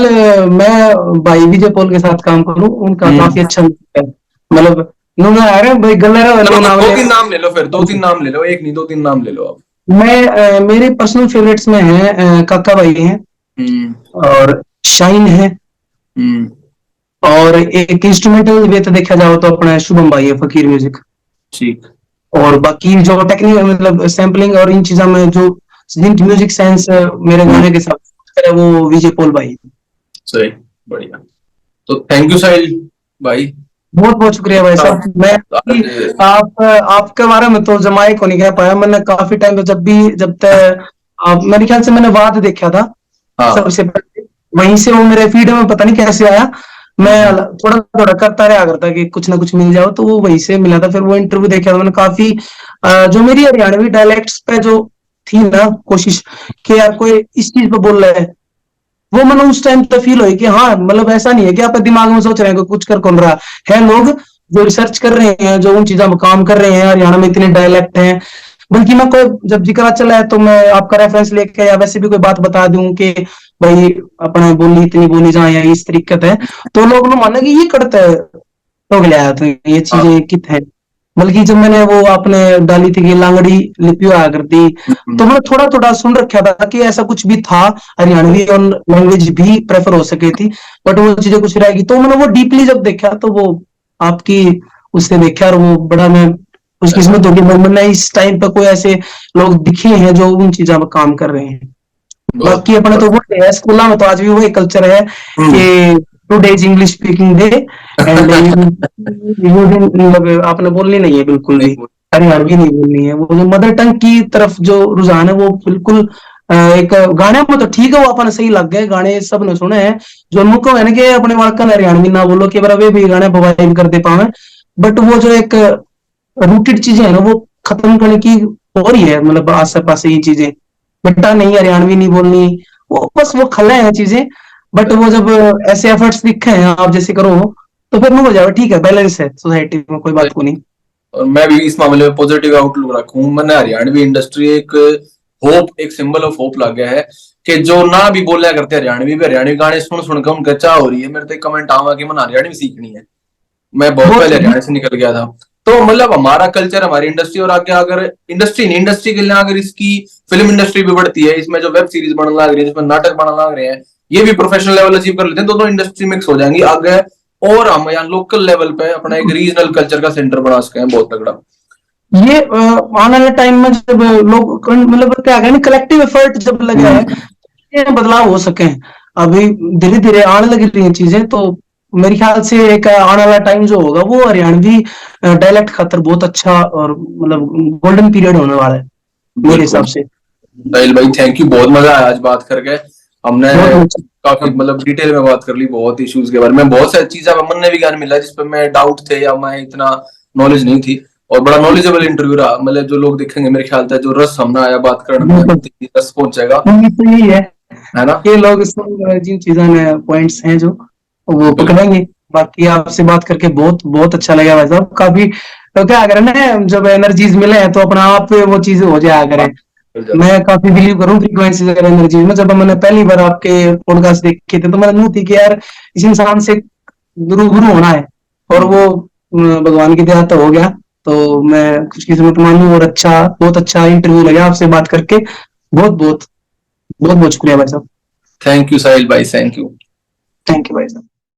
मैं भाई विजय पॉल के साथ काम करूं, उनका काफी हम्म। अच्छा music है। मतलब नुना आ रहे हैं भाई गलरा वाले चलो दो नावले। तीन नाम ले लो, फिर 2-3 नाम ले लो, एक नहीं 2-3 नाम ले लो आप। मैं मेरे पर्सनल फेवरेट्स में है काका भाई हैं, हम्म। और शाइन है, हम्म। और एक इंस्ट्रूमेंटल वे तो देखा जाओ तो अपना शुभम भाई है फकीर म्यूजिक। ठीक। और बाकी जो टेक्निकल मतलब सैम्पलिंग और इन चीजों में जो जिनकी म्यूजिक सेंस मेरे हम्म। गाने के साथ है वो विजय पॉल भाई। सही। बढ़िया। तो थैंक यू साहिल भाई। बहुत बहुत शुक्रिया भाई साहब। मैं आज। आप आपके बारे में तो जमाए को नहीं कह पाया। मैंने काफी टाइम पे जब तक आप मेरे ख्याल से मैंने वाद देखा था हाँ। सबसे पहले, वहीं से वो मेरे फीड में पता नहीं कैसे आया। मैं हम्म। थोड़ा थोड़ा करता रहा करता कि कुछ ना कुछ मिल जाओ, तो वो वहीं से मिला था। फिर वो इंटरव्यू देखा था मैंने काफी जो मेरी हरियाणवी डायलेक्ट्स पे जो थी ना कोशिश कि यार कोई इस चीज पे बोल रहा है, वो मैंने उस टाइम तो फील हुई कि हाँ मतलब ऐसा नहीं है कि आप दिमाग में सोच रहे हैं कि कुछ कर कौन रहा है। लोग जो रिसर्च कर रहे हैं, जो उन चीजों में काम कर रहे हैं, हरियाणा में इतने डायलेक्ट हैं, बल्कि मैं कोई जब जिक्र चला है तो मैं आपका रेफरेंस लेके या वैसे भी कोई बात बता दूं कि भाई अपने बोली इतनी बोली जाए या इस तरीके है, तो लोग माने कि ये करता है तो गया तो ये हाँ। चीजें कित है। बल्कि जब मैंने वो आपने डाली थी कि लांगड़ी लिपि हुआ करती, तो मैंने थोड़ा थोड़ा सुन रखा था कि ऐसा कुछ भी था, हरियाणवी और लैंग्वेज भी प्रेफर हो सके थी, बट वो चीजें कुछ रहेगी। तो मैंने वो डीपली जब देखा तो वो आपकी उससे देखा, और वो बड़ा मैं खुशकिस्मत होगी मैंने इस टाइम पे कोई ऐसे लोग दिखे हैं जो उन चीजों पर काम कर रहे हैं। बहुत बाकी अपने तो वो है स्कूल में तो आज भी वही कल्चर है कि today is English speaking day and मतलब आपने बोलनी नहीं है बिल्कुल नहीं भी, बोल। हरियाणवी नहीं बोलनी है। वो जो मदर टंग की तरफ जो रुझान है वो बिल्कुल एक गाने में तो ठीक है, वो अपन सही लग गए, गाने सब ने सुने हैं। जो मुको है ना कि अपने वाकन हरियाणवी ना बोलो कि बराबर भी गाने प्रोवाइड कर दे पावे, बट वो जो एक रूटेड चीजें है ना वो खत्म करने की हो रही है, मतलब आस पास ये चीजें बेटा नहीं हरियाणवी नहीं बोलनी, वो बस वो खले हैं चीजें। बट वो जब ऐसे एफर्ट्स दिखे हैं आप जैसे करो तो फिर हो जाएगा, ठीक है बैलेंस है सोसाइटी में, कोई बात को नहीं। और मैं भी इस मामले में पॉजिटिव आउटलुक रखूं। मैंने हरियाणवी इंडस्ट्री एक होप, एक सिंबल ऑफ होप लग गया है कि जो ना भी बोला करते हरियाणवी भी, हरियाणवी गाने सुन सुनकर उनका चाह हो रही है। मेरे तो कमेंट आवा कि मैंने हरियाणवी सीखनी है। मैं बहुत बहुत पहले हरियाणा से निकल गया था। तो मतलब हमारा कल्चर, हमारी इंडस्ट्री, और आगे अगर इंडस्ट्री नहीं, इंडस्ट्री के लिए अगर इसकी फिल्म इंडस्ट्री भी बढ़ती है, इसमें जो वेब सीरीज बनने लग रही है, जिसमें नाटक बनने लग रहे हैं, ये भी प्रोफेशनल लेवल अचीव कर लेते हैं, दोनों इंडस्ट्री मिक्स हो जाएंगी आगे, और हम यहाँ लोकल लेवल पे अपना एक रीजनल कल्चर का सेंटर बना सके हैं बहुत तगड़ा। ये आने वाले टाइम में जब लोग मतलब क्या कहें कलेक्टिव एफर्ट जब लगा है, ये बदलाव हो सके। अभी धीरे धीरे आने लगी रही हैं चीजें, तो मेरे ख्याल से एक आने वाला टाइम जो होगा वो हरियाणवी डायलेक्ट खातर बहुत अच्छा और मतलब गोल्डन पीरियड होने वाला है मेरे हिसाब बिल्कुल से। साहिल भाई, थैंक यू, बहुत मजा आया आज बात करके। हमने बहुत काफी बहुत मतलब डिटेल में बात कर ली बहुत इश्यूज के बारे में, बहुत सारी चीजें मन ने भी ज्ञान मिला जिस पर मैं डाउट थे या मैं इतना नॉलेज नहीं थी। और बड़ा नॉलेजेबल इंटरव्यू रहा। मतलब जो लोग देखेंगे मेरे ख्याल से जो रस हमने आया बात करने में, बिल्कुल। रस पहुंचेगा, उम्मीद तो यही है है ना। कि लोग जिन चीजों में पॉइंट्स हैं जो वो बिल्कुल पकड़ेंगे। बाकी आपसे बात करके बहुत बहुत अच्छा लगा भाई साहब, काफी। तो क्या करें ना, जब एनर्जीज मिले हैं तो अपना आप वो चीजें हो जाया करें। मैं काफी बिलीव करूं फ्रीक्वेंसी और एनर्जी में। जब मैंने पहली बार आपके पॉडकास्ट देखे थे तो मैंने नू थी कि यार इस इंसान से रूबरू होना है, और वो भगवान की दया तो हो गया। तो मैं खुशकिस्मत मानूं, और अच्छा बहुत अच्छा इंटरव्यू लगा आपसे बात करके। बहुत बहुत बहुत बहुत शुक्रिया भाई साहब। थैंक यू साहिल भाई, थैंक यू। थैंक यू भाई साहब।